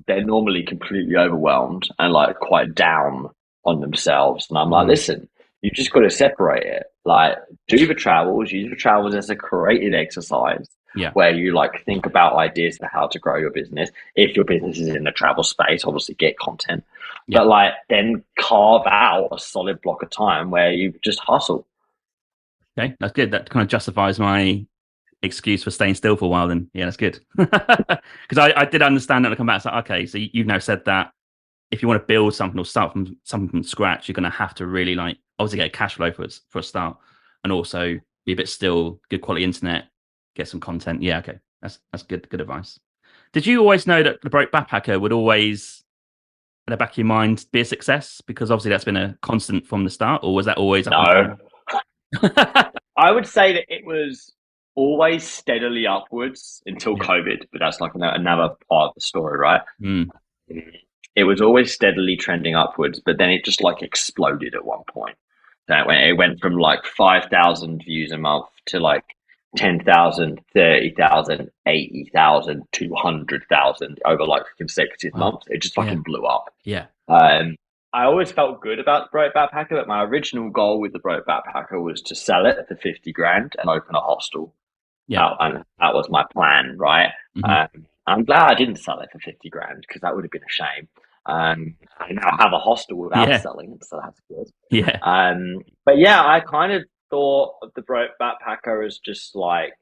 they're normally completely overwhelmed and like quite down on themselves. And I'm like, Mm. listen, you've just got to separate it. Like, do the travels, use the travels as a creative exercise Yeah. where you like think about ideas for how to grow your business. If your business is in the travel space, obviously get content, Yeah. but like then carve out a solid block of time where you just hustle. Okay. That's good. That kind of justifies my excuse for staying still for a while. Then, yeah, that's good. Because I did understand that. And I come back. It's like, okay, so you've now said that if you want to build something or start from something from scratch, you're going to have to really like obviously get a cash flow for a start, and also be a bit still, good quality internet, get some content. Yeah, okay, that's good advice. Did you always know that the Broke Backpacker would always, in the back of your mind, be a success? Because obviously that's been a constant from the start, or was that always up and No, down? I would say that it was always steadily upwards until Yeah. COVID, but that's like another part of the story, right? Mm. It was always steadily trending upwards, but then it just like exploded at one point. It went from like 5,000 views a month to like 10,000, 30,000, 80,000, 200,000 over like consecutive Wow. months. It just Yeah. fucking blew up. Yeah. Um, I always felt good about the Broke Backpacker, but my original goal with the Broke Backpacker was to sell it for 50 grand and open a hostel. Yeah. And that was my plan, right? Hmm. I'm glad I didn't sell it for 50 grand because that would have been a shame. I now have a hostel without Yeah. selling it, so that's good. Yeah. But yeah, I kind of thought of the Broke Backpacker as just like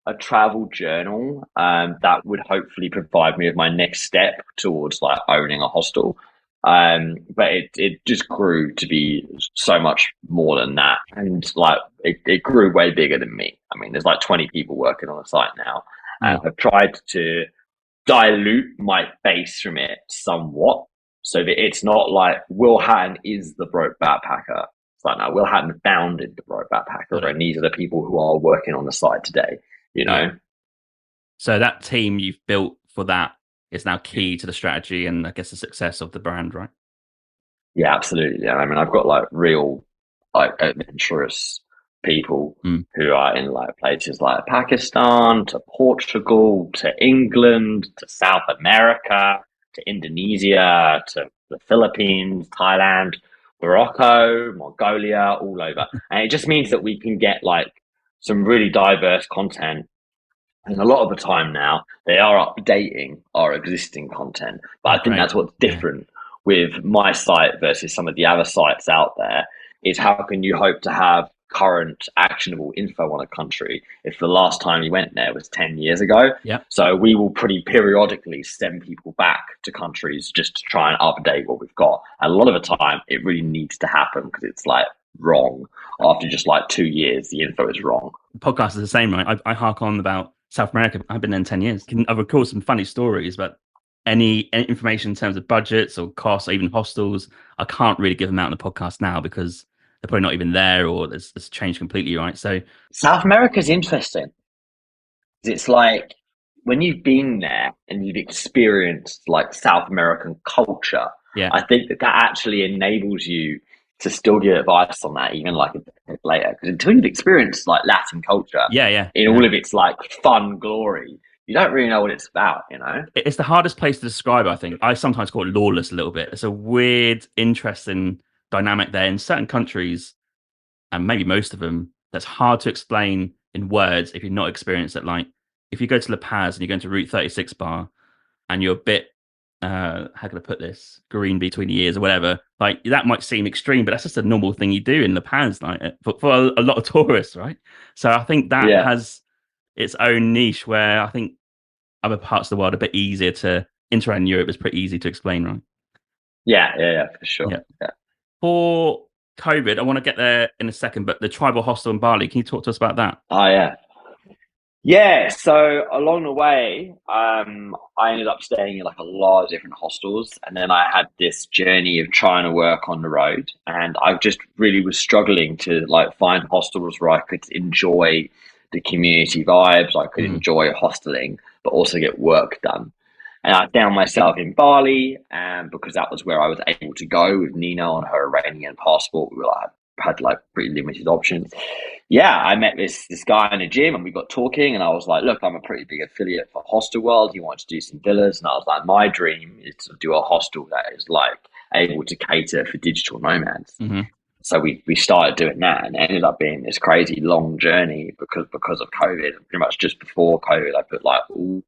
a travel journal that would hopefully provide me with my next step towards like owning a hostel. But it just grew to be so much more than that. And like it grew way bigger than me. I mean, there's like 20 people working on the site now. And Mm. I've tried to dilute my base from it somewhat so that it's not like Will Hatton is the Broke Backpacker. It's like, no, Will Hatton founded the Broke Got Backpacker, it. and these are the people who are working on the site today, you Yeah. know? So that team you've built for that is now key to the strategy and I guess the success of the brand, right? Yeah, absolutely. Yeah. I mean, I've got like real, like adventurous people Mm. who are in like places like Pakistan to Portugal to England to South America to Indonesia to the Philippines, Thailand, Morocco, Mongolia, all over. And it just means that we can get like some really diverse content. And a lot of the time now, they are updating our existing content. Oh, But I think great. that's what's Yeah. different with my site versus some of the other sites out there is how can you hope to have current actionable info on a country if the last time you went there was 10 years ago? Yeah. So we will pretty periodically send people back to countries just to try and update what we've got. And a lot of the time, it really needs to happen because it's like wrong. After just like 2 years, the info is wrong. The podcast is the same, right? I hark on about South America. I've been there in 10 years. I recall some funny stories, but any information in terms of budgets or costs or even hostels, I can't really give them out in the podcast now because they're probably not even there or it's changed completely, right? So, South America's interesting. It's like when you've been there and you've experienced like South American culture, yeah. I think that that actually enables you to still give advice on that even like a decade later. Because until you've experienced like Latin culture Yeah. Yeah. in Yeah. all of its like fun glory, you don't really know what it's about, you know? It's the hardest place to describe, I think. I sometimes call it lawless a little bit. It's a weird, interesting dynamic there in certain countries, and maybe most of them, that's hard to explain in words if you've not experienced it. Like if you go to La Paz and you're going to Route 36 bar and you're a bit how can I put this, green between the ears or whatever. Like that might seem extreme, but that's just a normal thing you do in the pans, like for a lot of tourists, right? So I think that Yeah, has its own niche where I think other parts of the world are a bit easier to interact. In Europe is pretty easy to explain, right? yeah, for sure. Yeah. Yeah. For COVID, I want to get there in a second, but the tribal hostel in Bali, can you talk to us about that? Oh yeah. Yeah, so along the way, I ended up staying in like a lot of different hostels, and then I had this journey of trying to work on the road, and I just really was struggling to like find hostels where I could enjoy the community vibes, I could Mm, enjoy hosteling, but also get work done. And I found myself in Bali, and because that was where I was able to go with Nina on her Iranian passport, we were like, had like pretty limited options. Yeah, I met this guy in a gym and we got talking, and I was like, look, I'm a pretty big affiliate for Hostel World. He wanted to do some villas, and I was like, my dream is to do a hostel that is like able to cater for digital nomads. hmm So we started doing that, and it ended up being this crazy long journey because of COVID. And pretty much just before COVID, I put like all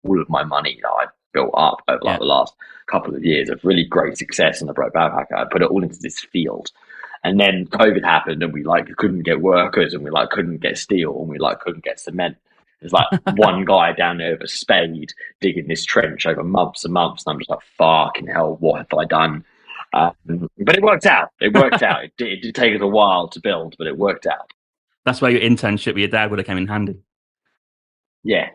of my money that I built up over like Yeah. the last couple of years of really great success in the Broke Backpacker. I put it all into this field. And then COVID happened, and we like couldn't get workers, and we like couldn't get steel, and we like couldn't get cement. There's like one guy down there with a spade digging this trench over months and months, and I'm just like, "Fucking hell, what have I done?" But it worked out. It worked out. It did take us a while to build, but it worked out. That's where your internship with your dad would have come in handy. Yeah.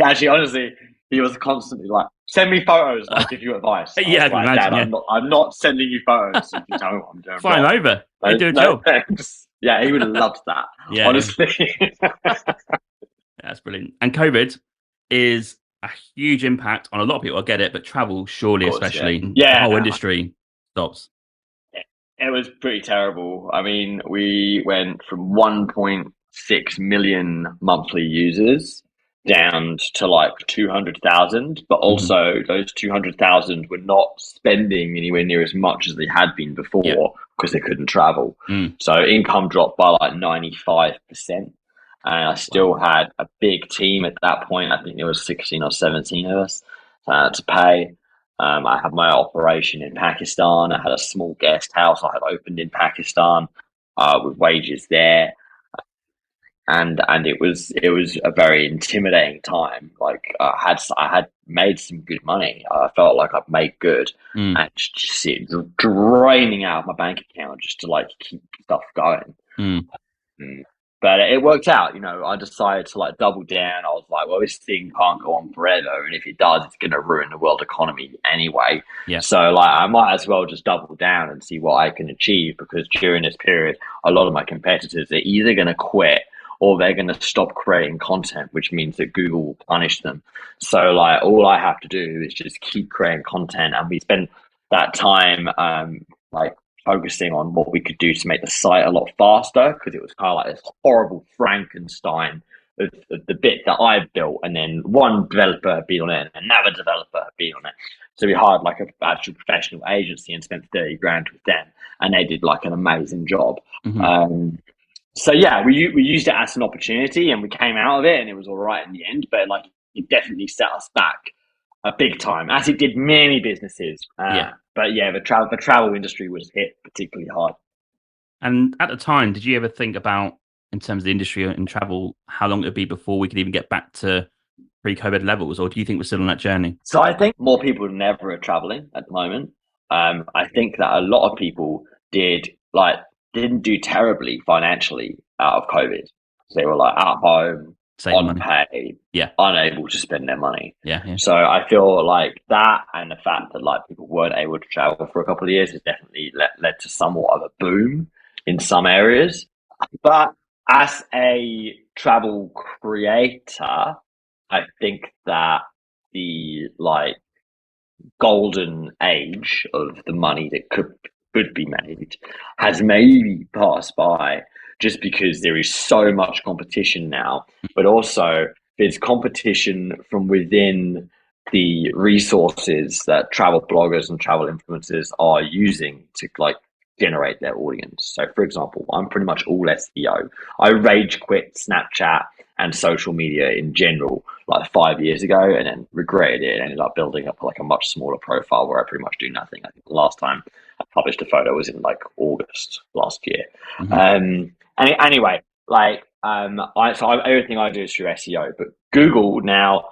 Actually, honestly, he was constantly like, "Send me photos, and I'll give you advice." I Yeah, I was can like, imagine. "Dad, Yeah, I'm not sending you photos if you tell me what I'm doing fly him wrong." over. You No, do a no job. thanks. Yeah, he would have loved that. Yeah, yeah, Honestly. that's brilliant. And COVID is a huge impact on a lot of people. I get it, but travel, surely, Of course, yeah. especially, the whole Yeah, industry stops. it was pretty terrible. I mean, we went from 1.6 million monthly users down to like 200,000, but Hmm. also those 200,000 were not spending anywhere near as much as they had been Yeah. before because they couldn't travel. Mm. So income dropped by like 95%. And I Wow. still had a big team at that point. I think there was 16 or 17 of us to pay. I had my operation in Pakistan. I had a small guest house I had opened in Pakistan with wages there, and it was a very intimidating time. Like I had made some good money. I felt like I'd made good, Mm. and just it draining out of my bank account just to like keep stuff going. Mm. Mm. But it worked out, I decided to like double down. I was like, well, this thing can't go on forever. And if it does, it's going to ruin the world economy anyway. Yeah. So like, I might as well just double down and see what I can achieve, because during this period, a lot of my competitors are either going to quit or they're going to stop creating content, which means that Google will punish them. So like, all I have to do is just keep creating content. And we spent that time, like, focusing on what we could do to make the site a lot faster, because it was kind of like this horrible Frankenstein of the bit that I built, and then one developer had been on it and another developer had been on it. So we hired like an actual professional agency and spent 30 grand with them, and they did like an amazing job. Hmm. So yeah, we used it as an opportunity, and we came out of it, and it was all right in the end. But like, it definitely set us back a big time, as it did many businesses. Yeah. But yeah, the travel industry was hit particularly hard. And at the time, did you ever think about, in terms of the industry and travel, how long it would be before we could even get back to pre-COVID levels, or do you think we're still on that journey? So I think more people than ever are traveling at the moment. I think that a lot of people didn't do terribly financially out of COVID. They were like at home, Saving money. unpaid, Yeah. unable to spend their money. Yeah. Yeah. So I feel like that, and the fact that like people weren't able to travel for a couple of years, has definitely led to somewhat of a boom in some areas. But as a travel creator, I think that the like golden age of the money that could be made has maybe passed by, just because there is so much competition now, but also there's competition from within the resources that travel bloggers and travel influencers are using to like generate their audience. So, for example, I'm pretty much all SEO. I rage quit Snapchat and social media in general like 5 years ago, and then regretted it and ended up building up like a much smaller profile where I pretty much do nothing. I think the last time I published a photo was in like August last year. Mm-hmm. Anyway, like everything I do is through SEO, but Google now,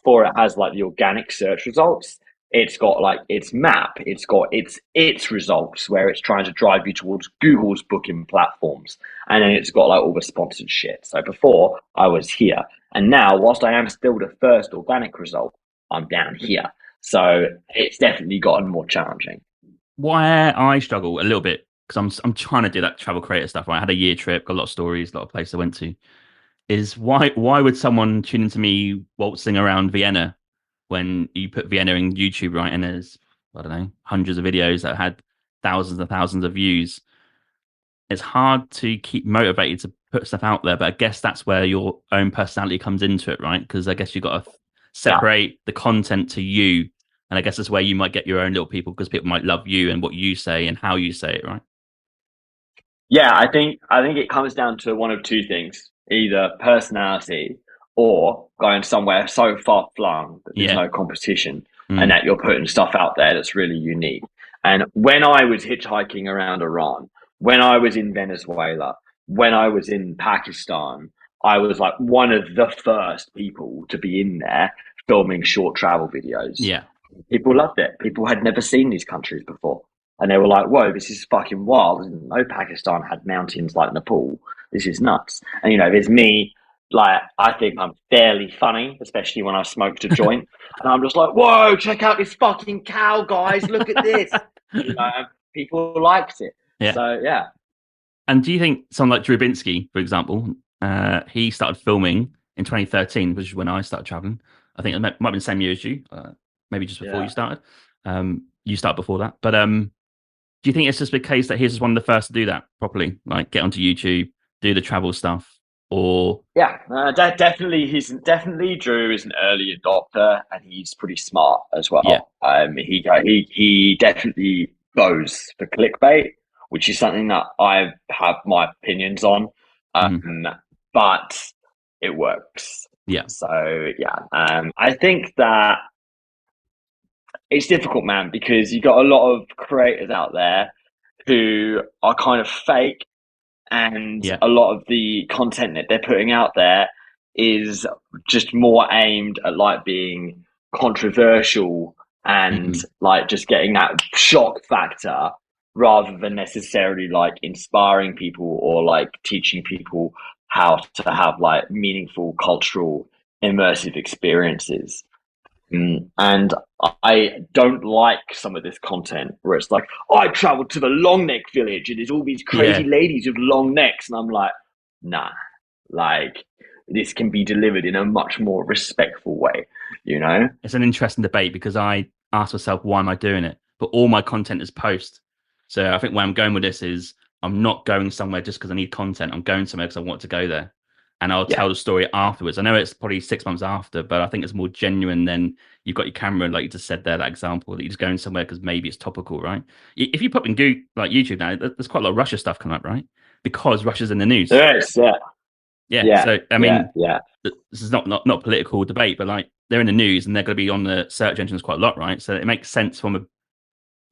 for it has like the organic search results. It's got like its map, it's got its results where it's trying to drive you towards Google's booking platforms, and then it's got like all the sponsored shit. So before I was here, and now whilst I am still the first organic result, I'm down here. So it's definitely gotten more challenging. Why I struggle a little bit because I'm trying to do that travel creator stuff. Right? I had a year trip, got a lot of stories, a lot of places I went to. Is why would someone tune into me waltzing around Vienna when you put Vienna in YouTube, right? And there's, I don't know, hundreds of videos that had thousands and thousands of views. It's hard to keep motivated to put stuff out there, but I guess that's where your own personality comes into it, right? Because I guess you've got to separate the content to you. And I guess that's where you might get your own little people because people might love you and what you say and how you say it, right? Yeah, I think it comes down to one of two things: either personality or going somewhere so far flung that there's no competition, and that you're putting stuff out there that's really unique. And when I was hitchhiking around Iran, when I was in Venezuela, when I was in Pakistan, I was like one of the first people to be in there filming short travel videos. Yeah. People loved it. People had never seen these countries before. And they were like, whoa, this is fucking wild. I didn't know Pakistan had mountains like Nepal. This is nuts. And, there's me, like, I think I'm fairly funny, especially when I smoked a joint. And I'm just like, whoa, check out this fucking cow, guys. Look at this. People liked it. Yeah. So, yeah. And do you think someone like Drew Binsky, for example, he started filming in 2013, which is when I started traveling. I think it might have been the same year as you, maybe just before you started. You started before that. But do you think it's just the case that he's just one of the first to do that properly, like get onto YouTube, do the travel stuff, or definitely Drew is an early adopter, and he's pretty smart as well. Yeah. He definitely goes for clickbait, which is something that I have my opinions on, but it works. Yeah. So I think that it's difficult, man, because you got a lot of creators out there who are kind of fake, and a lot of the content that they're putting out there is just more aimed at like being controversial and like just getting that shock factor rather than necessarily like inspiring people or like teaching people how to have like meaningful cultural immersive experiences. And I don't like some of this content where it's like, I traveled to the long neck village and there's all these crazy ladies with long necks. And I'm like, nah, like this can be delivered in a much more respectful way, It's an interesting debate because I ask myself, why am I doing it? But all my content is post. So I think where I'm going with this is I'm not going somewhere just because I need content. I'm going somewhere because I want to go there. And I'll tell the story afterwards. I know it's probably 6 months after, but I think it's more genuine than you've got your camera, like you just said there, that example, that you're just going somewhere because maybe it's topical, right? If you put in Google, like YouTube now, there's quite a lot of Russia stuff coming up, right? Because Russia's in the news. There is, yeah. So, I mean, this is not political debate, but like they're in the news and they're going to be on the search engines quite a lot, right? So it makes sense from a,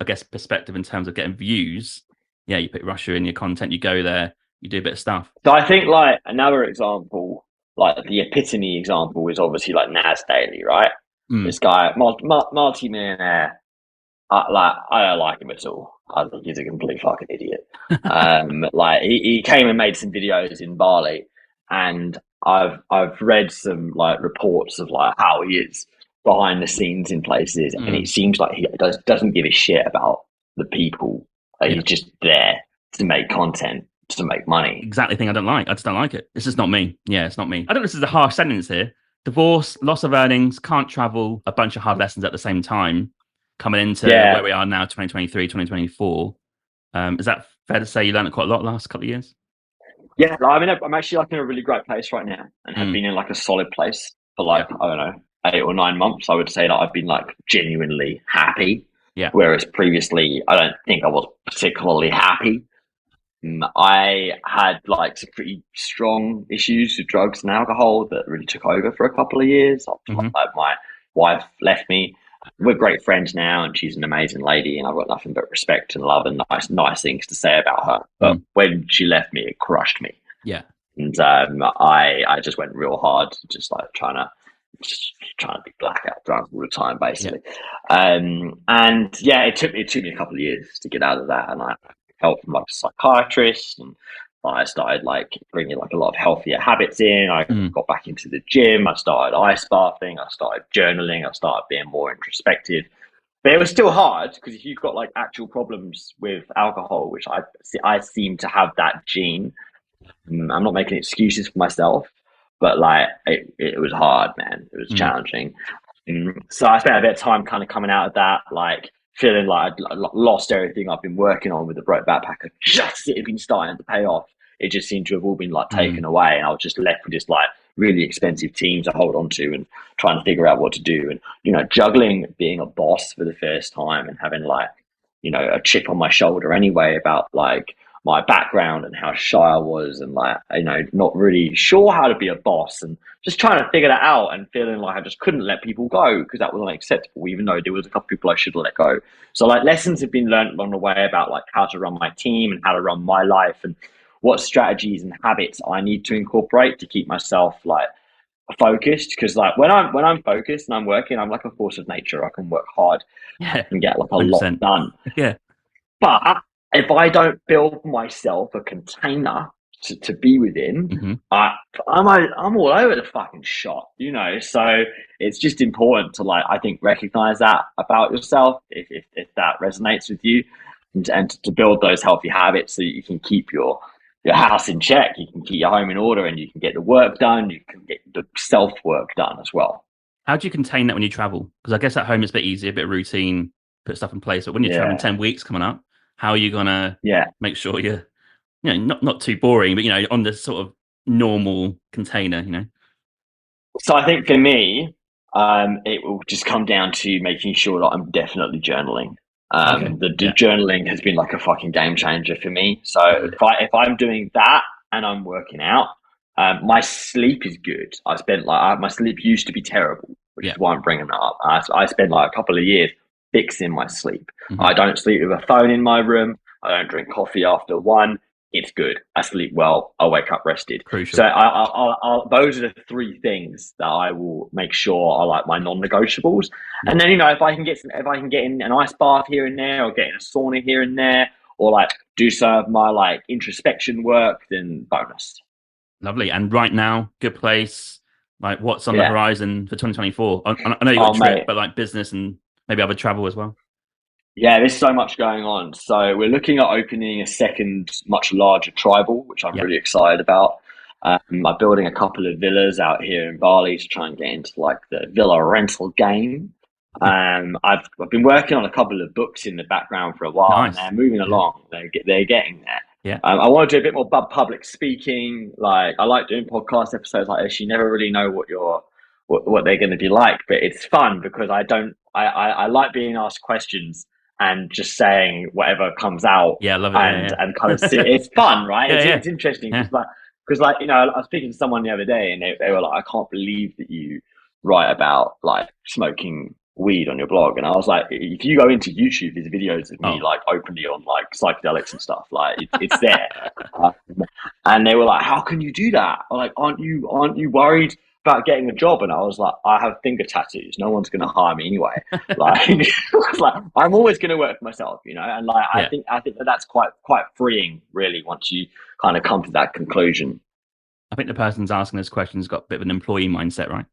I guess, perspective in terms of getting views. Yeah, you put Russia in your content, you go there, you do a bit of stuff. So I think like another example, like the epitome example is obviously like Nas Daily, right? This guy, multi-millionaire, I don't like him at all. I think he's a complete fucking idiot. Like he came and made some videos in Bali, and I've read some like reports of like how he is behind the scenes in places, and it seems like he doesn't give a shit about the people. Like, he's just there to make content, to make money. Exactly the thing I don't like. I just don't like it. This is not me. Yeah, it's not me. I don't know if this is a harsh sentence here. Divorce, loss of earnings, can't travel, a bunch of hard lessons at the same time coming into where we are now, 2023, 2024. Is that fair to say you learned quite a lot last couple of years? Yeah, I mean, I'm actually like in a really great place right now and have been in like a solid place for like, I don't know, 8 or 9 months. I would say that I've been like genuinely happy. Yeah. Whereas previously, I don't think I was particularly happy. I had like some pretty strong issues with drugs and alcohol that really took over for a couple of years. Hmm. Like my wife left me. We're great friends now, and she's an amazing lady, and I've got nothing but respect and love and nice things to say about her. But when she left me, it crushed me. Yeah. And I just went real hard, just trying to be blackout drunk all the time, basically. And yeah, it took me a couple of years to get out of that, and I help from like a psychiatrist, and I started like bringing like a lot of healthier habits in. I got back into the gym. I started ice bathing. I started journaling. I started being more introspective. But it was still hard because if you've got like actual problems with alcohol, which I seem to have that gene. I'm not making excuses for myself, but like it was hard, man. It was challenging. So I spent a bit of time kind of coming out of that, like feeling like I'd lost everything I've been working on with the Broke Backpacker. Just it had been starting to pay off. It just seemed to have all been like taken away, and I was just left with this like really expensive team to hold on to and trying to figure out what to do. And juggling being a boss for the first time and having like a chip on my shoulder anyway about like my background and how shy I was, and like not really sure how to be a boss, and just trying to figure that out, and feeling like I just couldn't let people go because that was unacceptable, even though there was a couple of people I should have let go. So like lessons have been learned along the way about like how to run my team and how to run my life, and what strategies and habits I need to incorporate to keep myself like focused. Because like when I'm focused and I'm working, I'm like a force of nature. I can work hard and get like a 100%. lot done. Yeah. But if I don't build myself a container to be within, I'm all over the fucking shop, So it's just important to like I think recognize that about yourself if that resonates with you, and to build those healthy habits so you can keep your house in check, you can keep your home in order, and you can get the work done, you can get the self work done as well. How do you contain that when you travel? Because I guess at home it's a bit easier, a bit routine, put stuff in place. But when you're traveling 10 weeks coming up, how are you gonna make sure you're not too boring, but on this sort of normal container? So I think for me, it will just come down to making sure that I'm definitely journaling. The journaling has been like a fucking game changer for me. So if I'm doing that and I'm working out, my sleep is good. My sleep used to be terrible, which is why I'm bringing that up. I spent like a couple of years fixing my sleep. I don't sleep with a phone in my room. I don't drink coffee after 1. It's good. I sleep well. I wake up rested. Crucial. So I'll those are the 3 things that I will make sure are like my non-negotiables. And then if I can get in an ice bath here and there, or get in a sauna here and there, or like do some of my like introspection work, then bonus. Lovely. And right now, good place. Like what's on the horizon for 2024? I know you got a trip, but like business and maybe other travel as well. Yeah, there's so much going on. So we're looking at opening a second, much larger tribal, which I'm really excited about. I'm building a couple of villas out here in Bali to try and get into like the villa rental game. I've been working on a couple of books in the background for a while, and they're moving along. They're getting there. Yeah. I want to do a bit more public speaking. Like I like doing podcast episodes like this. You never really know what they're going to be like, but it's fun because I like being asked questions and just saying whatever comes out. Yeah, I love it. And kind of it's fun, right? It's interesting because I was speaking to someone the other day, and they were like, I can't believe that you write about like smoking weed on your blog. And I was like, if you go into YouTube, there's videos of me like openly on like psychedelics and stuff. Like it's there. And they were like, how can you do that? Or, like, aren't you worried about getting a job? And I was like, I have finger tattoos. No one's going to hire me anyway. Like I'm always going to work for myself, And like I think that's quite freeing, really, once you kind of come to that conclusion. I think the person's asking this question's got a bit of an employee mindset, right?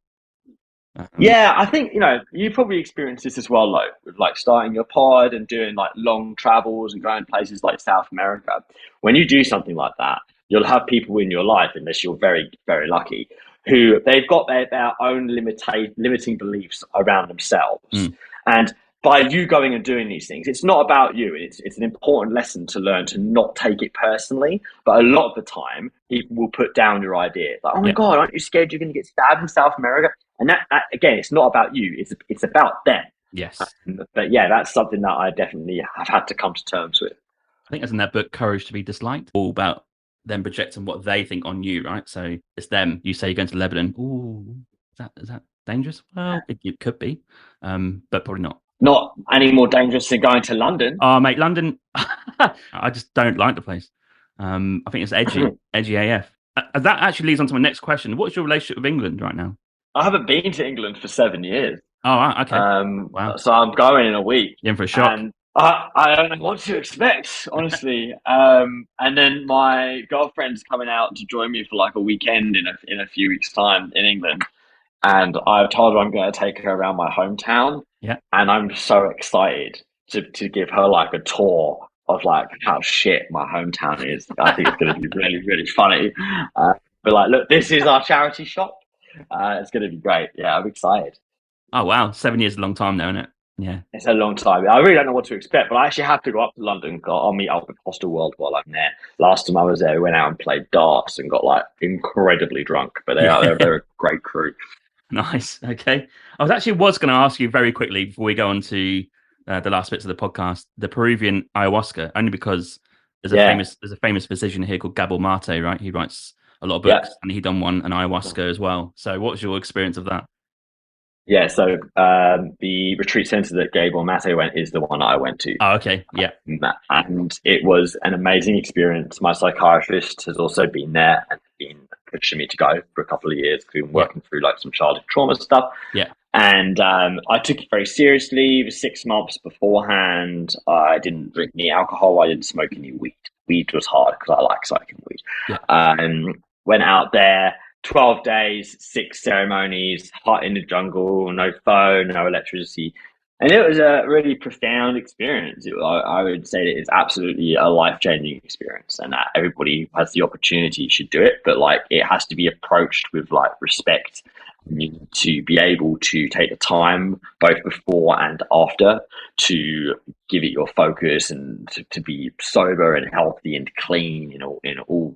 Yeah, I think you probably experienced this as well, though, with like starting your pod and doing like long travels and going places like South America. When you do something like that, you'll have people in your life, unless you're very, very lucky, who they've got their own limiting beliefs around themselves. And by you going and doing these things, it's not about you. It's an important lesson to learn to not take it personally. But a lot of the time, people will put down your idea. Like, oh my God, aren't you scared you're going to get stabbed in South America? And that again, it's not about you. It's about them. Yes. But yeah, that's something that I definitely have had to come to terms with. I think as in that book, Courage to be Disliked, all about them projecting what they think on you, right? So it's them. You say you're going to Lebanon. Ooh, is that dangerous? Well, it could be, but probably not. Not any more dangerous than going to London. Oh, mate, London. I just don't like the place. I think it's edgy AF. That actually leads on to my next question. What's your relationship with England right now? I haven't been to England for 7 years. Oh, okay. Wow. So I'm going in a week, You're in for a shock. and I don't know what to expect, honestly. And then my girlfriend's coming out to join me for like a weekend in a few weeks' time in England, and I've told her I'm going to take her around my hometown, Yeah. and I'm so excited to give her like a tour of like how shit my hometown is. I think it's going to be really, really funny. But like, look, this is our charity shop. It's going to be great. Yeah, I'm excited. Oh, wow. 7 years is a long time, though, isn't it? Yeah. It's a long time. I really don't know what to expect, but I actually have to go up to London. I'll meet up with Hostel World while I'm there. Last time I was there, we went out and played darts and got like incredibly drunk. But they're a great crew. Nice. Okay. I was going to ask you very quickly before we go on to the last bits of the podcast, the Peruvian ayahuasca, only because there's a famous physician here called Gabor Mate, right? He writes a lot of books, and he done an ayahuasca as well. So, what's your experience of that? Yeah, so the retreat center that Gabor Mate went is the one I went to. Oh, okay. Yeah. And it was an amazing experience. My psychiatrist has also been there and been pushing me to go for a couple of years. We've been working through like some childhood trauma stuff. Yeah. And I took it very seriously. It was 6 months beforehand. I didn't drink any alcohol. I didn't smoke any weed. Weed was hard because I like smoking weed. Yeah. Went out there, 12 days, 6 ceremonies, hot in the jungle, no phone, no electricity. And it was a really profound experience. I would say that it's absolutely a life-changing experience, and that everybody who has the opportunity should do it. But like, it has to be approached with like respect. You need to be able to take the time both before and after to give it your focus and to be sober and healthy and clean in all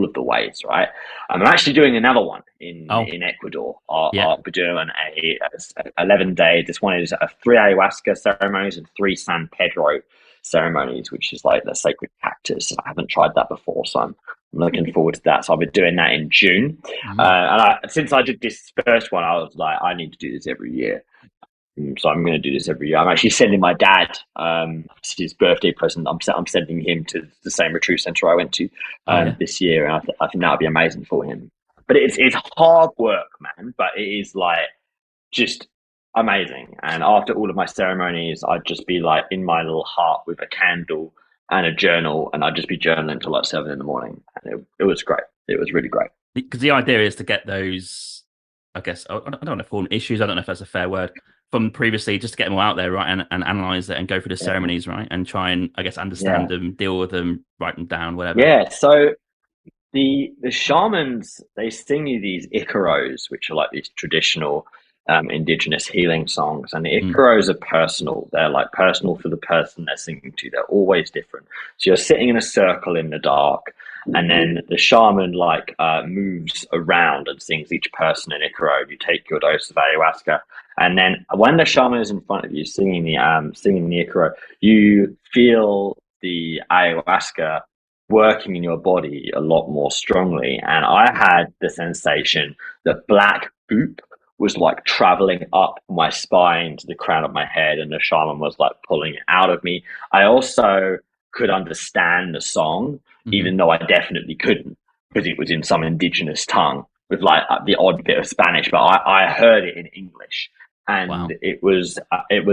of the ways, right? I'm actually doing another one in Ecuador. I'll be doing a 11-day. This one is 3 ayahuasca ceremonies and 3 San Pedro ceremonies, which is like the sacred cactus. I haven't tried that before, so I'm looking forward to that. So I'll be doing that in June. Since I did this first one, I was like, I need to do this every year. So I'm going to do this every year. I'm actually sending my dad his birthday present. I'm sending him to the same retreat center I went to this year, and I think that would be amazing for him. But it's hard work, man. But it is like just amazing. And after all of my ceremonies, I'd just be like in my little hut with a candle and a journal, and I'd just be journaling till like 7 a.m. And it was great. It was really great. Because the idea is to get those, I guess, I don't want to call them issues. I don't know if that's a fair word, from previously, just to get them all out there, right, and analyze it and go through the ceremonies, right, and try and, I guess, understand them, deal with them, write them down, whatever. Yeah. So the shamans, they sing you these icaros, which are like these traditional indigenous healing songs, and the icaros are personal. They're like personal for the person they're singing to. They're always different. So you're sitting in a circle in the dark, and then the shaman like moves around and sings each person an icaro. You take your dose of ayahuasca, and then when the shaman is in front of you singing the icaro, you feel the ayahuasca working in your body a lot more strongly. And I had the sensation that black goop was like traveling up my spine to the crown of my head, and the shaman was like pulling it out of me. I also could understand the song, even though I definitely couldn't, because it was in some indigenous tongue with like the odd bit of Spanish, but I heard it in English. And it was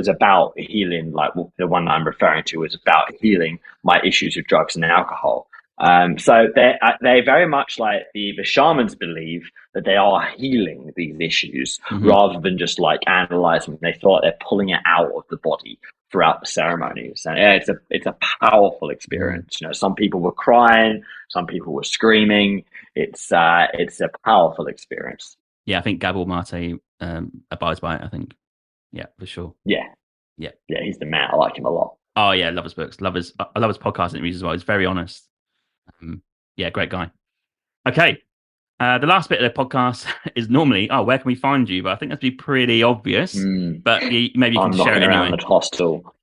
about healing. Like the one that I'm referring to was about healing my issues with drugs and alcohol. So they very much, like the shamans, believe that they are healing these issues rather than just like analyzing. They thought they're pulling it out of the body throughout the ceremonies, and it's a powerful experience. You know, some people were crying, some people were screaming. It's a powerful experience. Yeah, I think Gabor Mate abides by it. I think, yeah, for sure. Yeah, he's the man. I like him a lot. Oh yeah, I love his books. I love his podcast interviews as well. He's very honest. Yeah, great guy. Okay, The last bit of the podcast is normally, oh, where can we find you? But I think that'd be pretty obvious. But maybe you can I'm share it knocking around anyway. the hostel.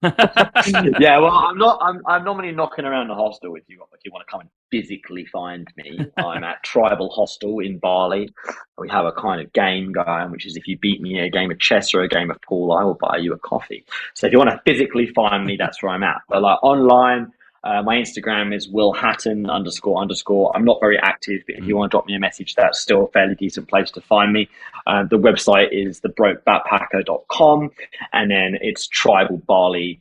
Yeah, well, I'm not. I'm normally knocking around the hostel if you want to come and physically find me. I'm at Tribal Hostel in Bali. We have a kind of game going, which is if you beat me in a game of chess or a game of pool, I will buy you a coffee. So if you want to physically find me, that's where I'm at. But like online, my Instagram is Will Hatton __. I'm not very active, but if you want to drop me a message, that's still a fairly decent place to find me. The website is thebrokebackpacker.com, and then it's Tribal Bali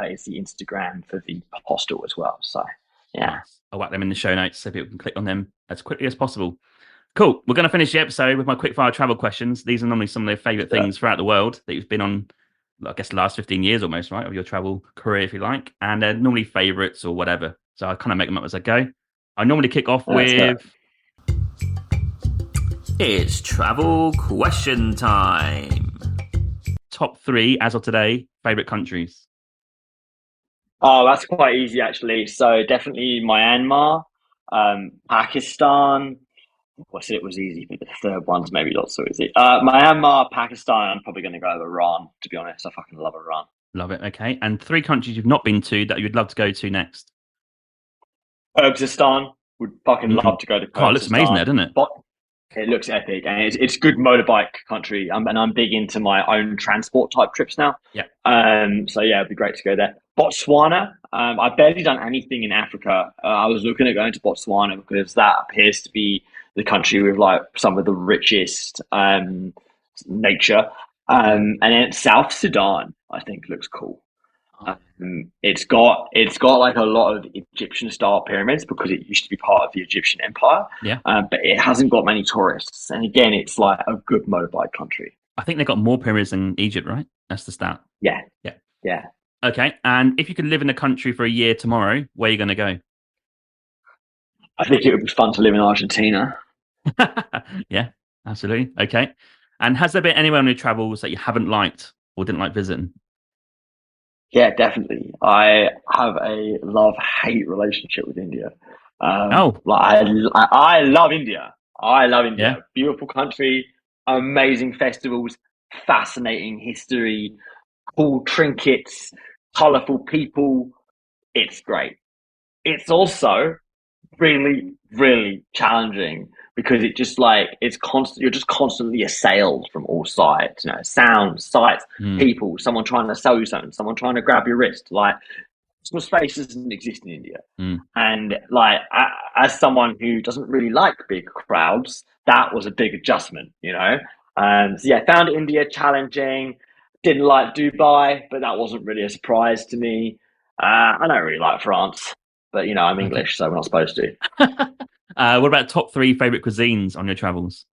is the Instagram for the hostel as well. So yeah, I'll whack them in the show notes so people can click on them as quickly as possible. Cool. We're going to finish the episode with my quickfire travel questions. These are normally some of their favorite things throughout the world that you've been on, I guess, the last 15 years almost, right, of your travel career, if you like. And they're normally favorites or whatever. So I kind of make them up as I go. I normally kick off with... It's travel question time. Top 3, as of today, favorite countries. Oh, that's quite easy actually. So definitely Myanmar, Pakistan. I said it was easy, but the third one's maybe not so easy. Myanmar, Pakistan. I'm probably going to go with Iran. To be honest, I fucking love Iran. Love it. Okay, and 3 countries you've not been to that you'd love to go to next. Kyrgyzstan. Would fucking love to go to Kyrgyzstan. Oh, it looks amazing there, doesn't it? But it looks epic, and it's good motorbike country. And I'm big into my own transport type trips now. Yeah. So yeah, it'd be great to go there. Botswana. I've barely done anything in Africa. I was looking at going to Botswana because that appears to be the country with like some of the richest nature. And then South Sudan, I think, looks cool. It's got like a lot of Egyptian style pyramids because it used to be part of the Egyptian Empire. Yeah. But it hasn't got many tourists. And again, it's like a good motorbike country. I think they got more pyramids than Egypt, right? That's the stat. Yeah. Yeah. Yeah. Okay. And if you could live in a country for a year tomorrow, where are you going to go? I think it would be fun to live in Argentina. Yeah, absolutely. Okay. And has there been anywhere on your travels that you haven't liked or didn't like visiting? Yeah, definitely. I have a love-hate relationship with India. I love India. I love India. Yeah. Beautiful country, amazing festivals, fascinating history, cool trinkets, colorful people. It's great. It's also really, really challenging because it just like it's constant. You're just constantly assailed from all sides. You know, sounds, sights, people, someone trying to sell you something, someone trying to grab your wrist. Like, personal space doesn't exist in India. And like, as someone who doesn't really like big crowds, that was a big adjustment. You know, so yeah, found India challenging. Didn't like Dubai, but that wasn't really a surprise to me. I don't really like France, but you know, I'm English, so we're not supposed to. What about top 3 favorite cuisines on your travels?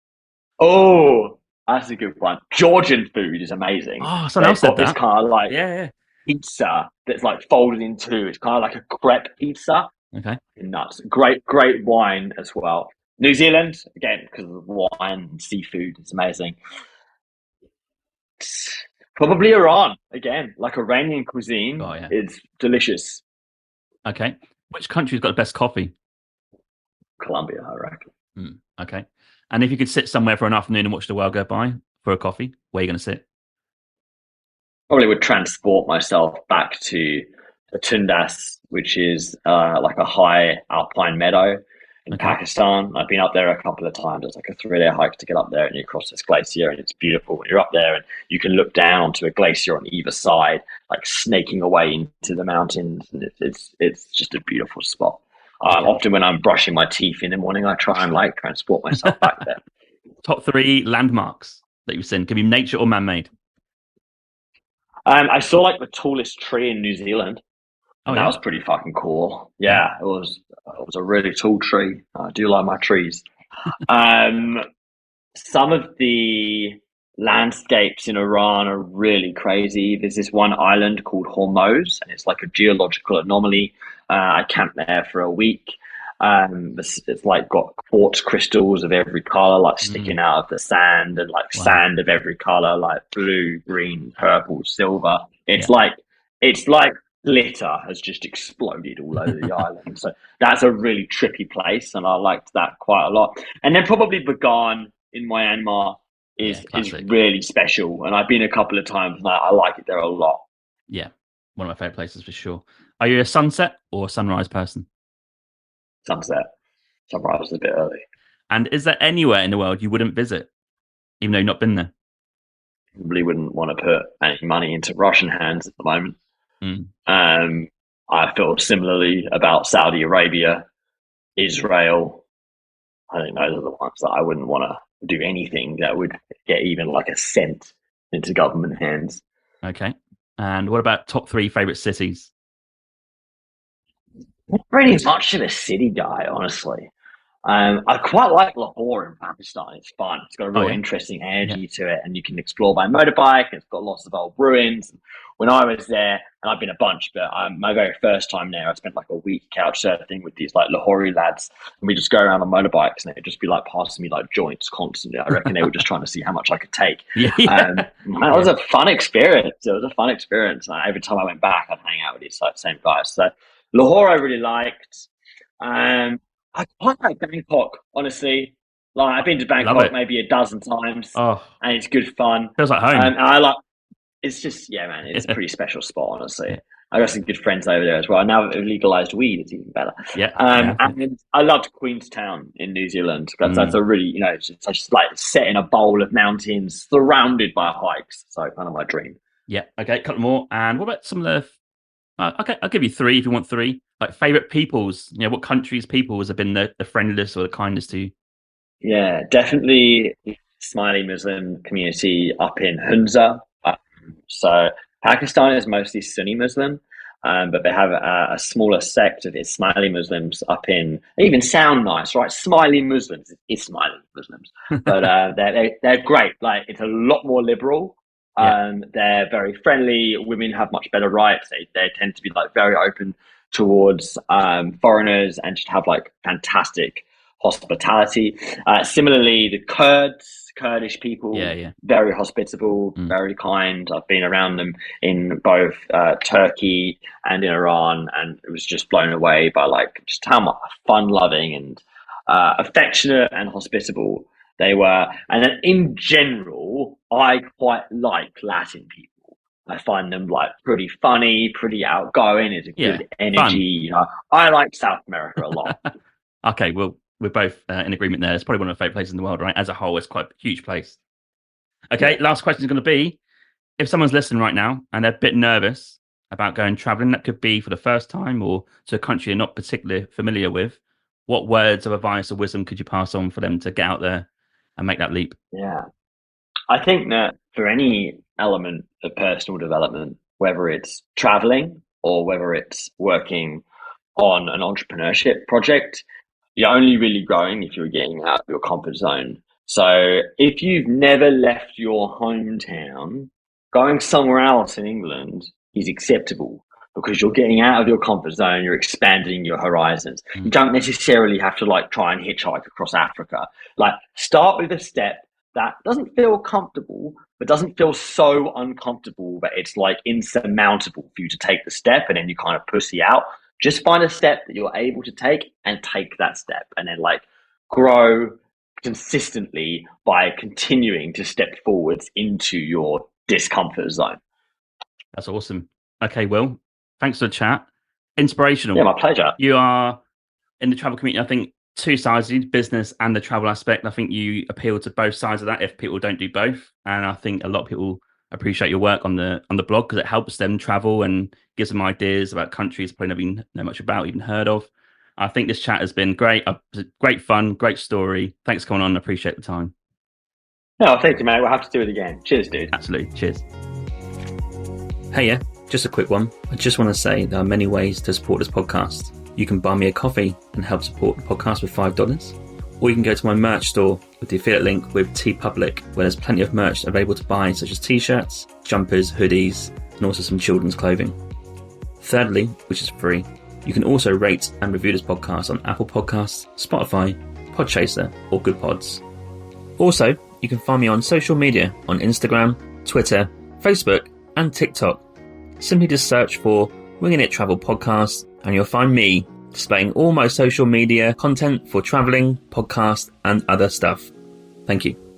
Oh, that's a good one. Georgian food is amazing. Oh, someone else said that. This kind of like yeah. pizza that's like folded in two. It's kind of like a crepe pizza. Okay. Nuts. Great wine as well. New Zealand, again, because of wine and seafood, it's amazing. Probably Iran, again, like Iranian cuisine. Oh, yeah. It's delicious. Okay. Which country's got the best coffee? Colombia, I reckon. Okay. And if you could sit somewhere for an afternoon and watch the world go by for a coffee, where are you going to sit? Probably would transport myself back to the Tundas, which is like a high alpine meadow in Pakistan. I've been up there a couple of times. It's like a 3-day hike to get up there, and you cross this glacier, and it's beautiful. When you're up there, and you can look down onto a glacier on either side, like snaking away into the mountains, and it's just a beautiful spot. Often when I'm brushing my teeth in the morning, I try and like transport myself back there. Top 3 landmarks that you've seen, can be nature or man-made. I saw like the tallest tree in New Zealand. Oh, that was pretty fucking cool. Yeah, it was a really tall tree. I do like my trees. Some of the landscapes in Iran are really crazy. There's this one island called Hormuz, and it's like a geological anomaly. I camped there for a week. It's like got quartz crystals of every color, like sticking out of the sand, and like sand of every color, like blue, green, purple, silver. It's like litter has just exploded all over the island. So that's a really trippy place, and I liked that quite a lot. And then probably Bagan in Myanmar Yeah, is classic. really special, and I've been a couple of times, and I like it there a lot. Yeah, one of my favorite places for sure. Are you a sunset or sunrise person? Sunset, sunrise is a bit early. And is there anywhere in the world you wouldn't visit, even though you've not been there? Probably wouldn't want to put any money into Russian hands at the moment. Mm. I feel similarly about Saudi Arabia, Israel. I think those are the ones that I wouldn't want to do anything that would get even like a cent into government hands. Okay. And what about top 3 favorite cities? Not really much of a city guy, honestly. I quite like Lahore in Pakistan. It's fun. It's got a real interesting energy to it, and you can explore by motorbike. It's got lots of old ruins. When I was there, and I've been a bunch, but my very first time there, I spent like a week couch surfing with these like Lahori lads, and we just go around on motorbikes, and it'd just be like passing me like joints constantly. I reckon they were just trying to see how much I could take. That was a fun experience. It was a fun experience. And every time I went back, I'd hang out with these like same guys. So Lahore, I really liked. I quite like Bangkok, honestly. Like I've been to Bangkok maybe a dozen times, and it's good fun. Feels like home. And I like. It's just man, it's a pretty special spot, honestly. Yeah. I got some good friends over there as well. Now that they've legalized weed, it's even better. And I loved Queenstown in New Zealand. That's a really, it's just like set in a bowl of mountains, surrounded by hikes. So kind of my dream. Yeah. Okay, a couple more. And what about some of the? Okay, I'll give you 3 if you want 3. Like favorite peoples, what countries' peoples have been the friendliest or the kindest to you? Yeah, definitely Smiley Muslim community up in Hunza. So Pakistan is mostly Sunni Muslim, but they have a smaller sect of Ismaili Muslims up in. They even sound nice, right? Smiley Muslims, Ismaili Muslims, but they're great. Like it's a lot more liberal. They're very friendly. Women have much better rights. They tend to be like very open towards foreigners and just have like fantastic hospitality. Similarly, the Kurdish people, very hospitable, very kind. I've been around them in both Turkey and in Iran, and it was just blown away by like just how much fun-loving and affectionate and hospitable they were. And then in general, I quite like Latin people. I find them like pretty funny, pretty outgoing. It's a good energy. I like South America a lot. Okay, well, we're both in agreement there. It's probably one of my favorite places in the world, right? As a whole, it's quite a huge place. Okay, last question is going to be, if someone's listening right now and they're a bit nervous about going traveling, that could be for the first time or to a country they're not particularly familiar with, what words of advice or wisdom could you pass on for them to get out there and make that leap? Yeah. I think that for any element of personal development, whether it's traveling or whether it's working on an entrepreneurship project, you're only really growing if you're getting out of your comfort zone. So if you've never left your hometown, going somewhere else in England is acceptable because you're getting out of your comfort zone, you're expanding your horizons. You don't necessarily have to like try and hitchhike across Africa. Like start with a step that doesn't feel comfortable, but doesn't feel so uncomfortable that it's like insurmountable for you to take the step and then you kind of pussy out. Just find a step that you're able to take and take that step and then like grow consistently by continuing to step forwards into your discomfort zone. That's awesome. Okay, Will, thanks for the chat. Inspirational. Yeah, my pleasure. You are in the travel community, I think, 2 sides, business and the travel aspect. I think you appeal to both sides of that if people don't do both. And I think a lot of people appreciate your work on the blog because it helps them travel and gives them ideas about countries probably never know much about, even heard of. I think this chat has been great. Great fun, great story. Thanks for coming on. I appreciate the time. No, thank you, mate. We'll have to do it again. Cheers, dude. Absolutely. Cheers. Hey, yeah, just a quick one. I just want to say there are many ways to support this podcast. You can buy me a coffee and help support the podcast with $5. Or you can go to my merch store with the affiliate link with TeePublic, where there's plenty of merch available to buy, such as t-shirts, jumpers, hoodies, and also some children's clothing. Thirdly, which is free, you can also rate and review this podcast on Apple Podcasts, Spotify, Podchaser, or Good Pods. Also, you can find me on social media on Instagram, Twitter, Facebook, and TikTok. Simply just search for Winging It Travel Podcast, and you'll find me displaying all my social media content for traveling, podcast, and other stuff. Thank you.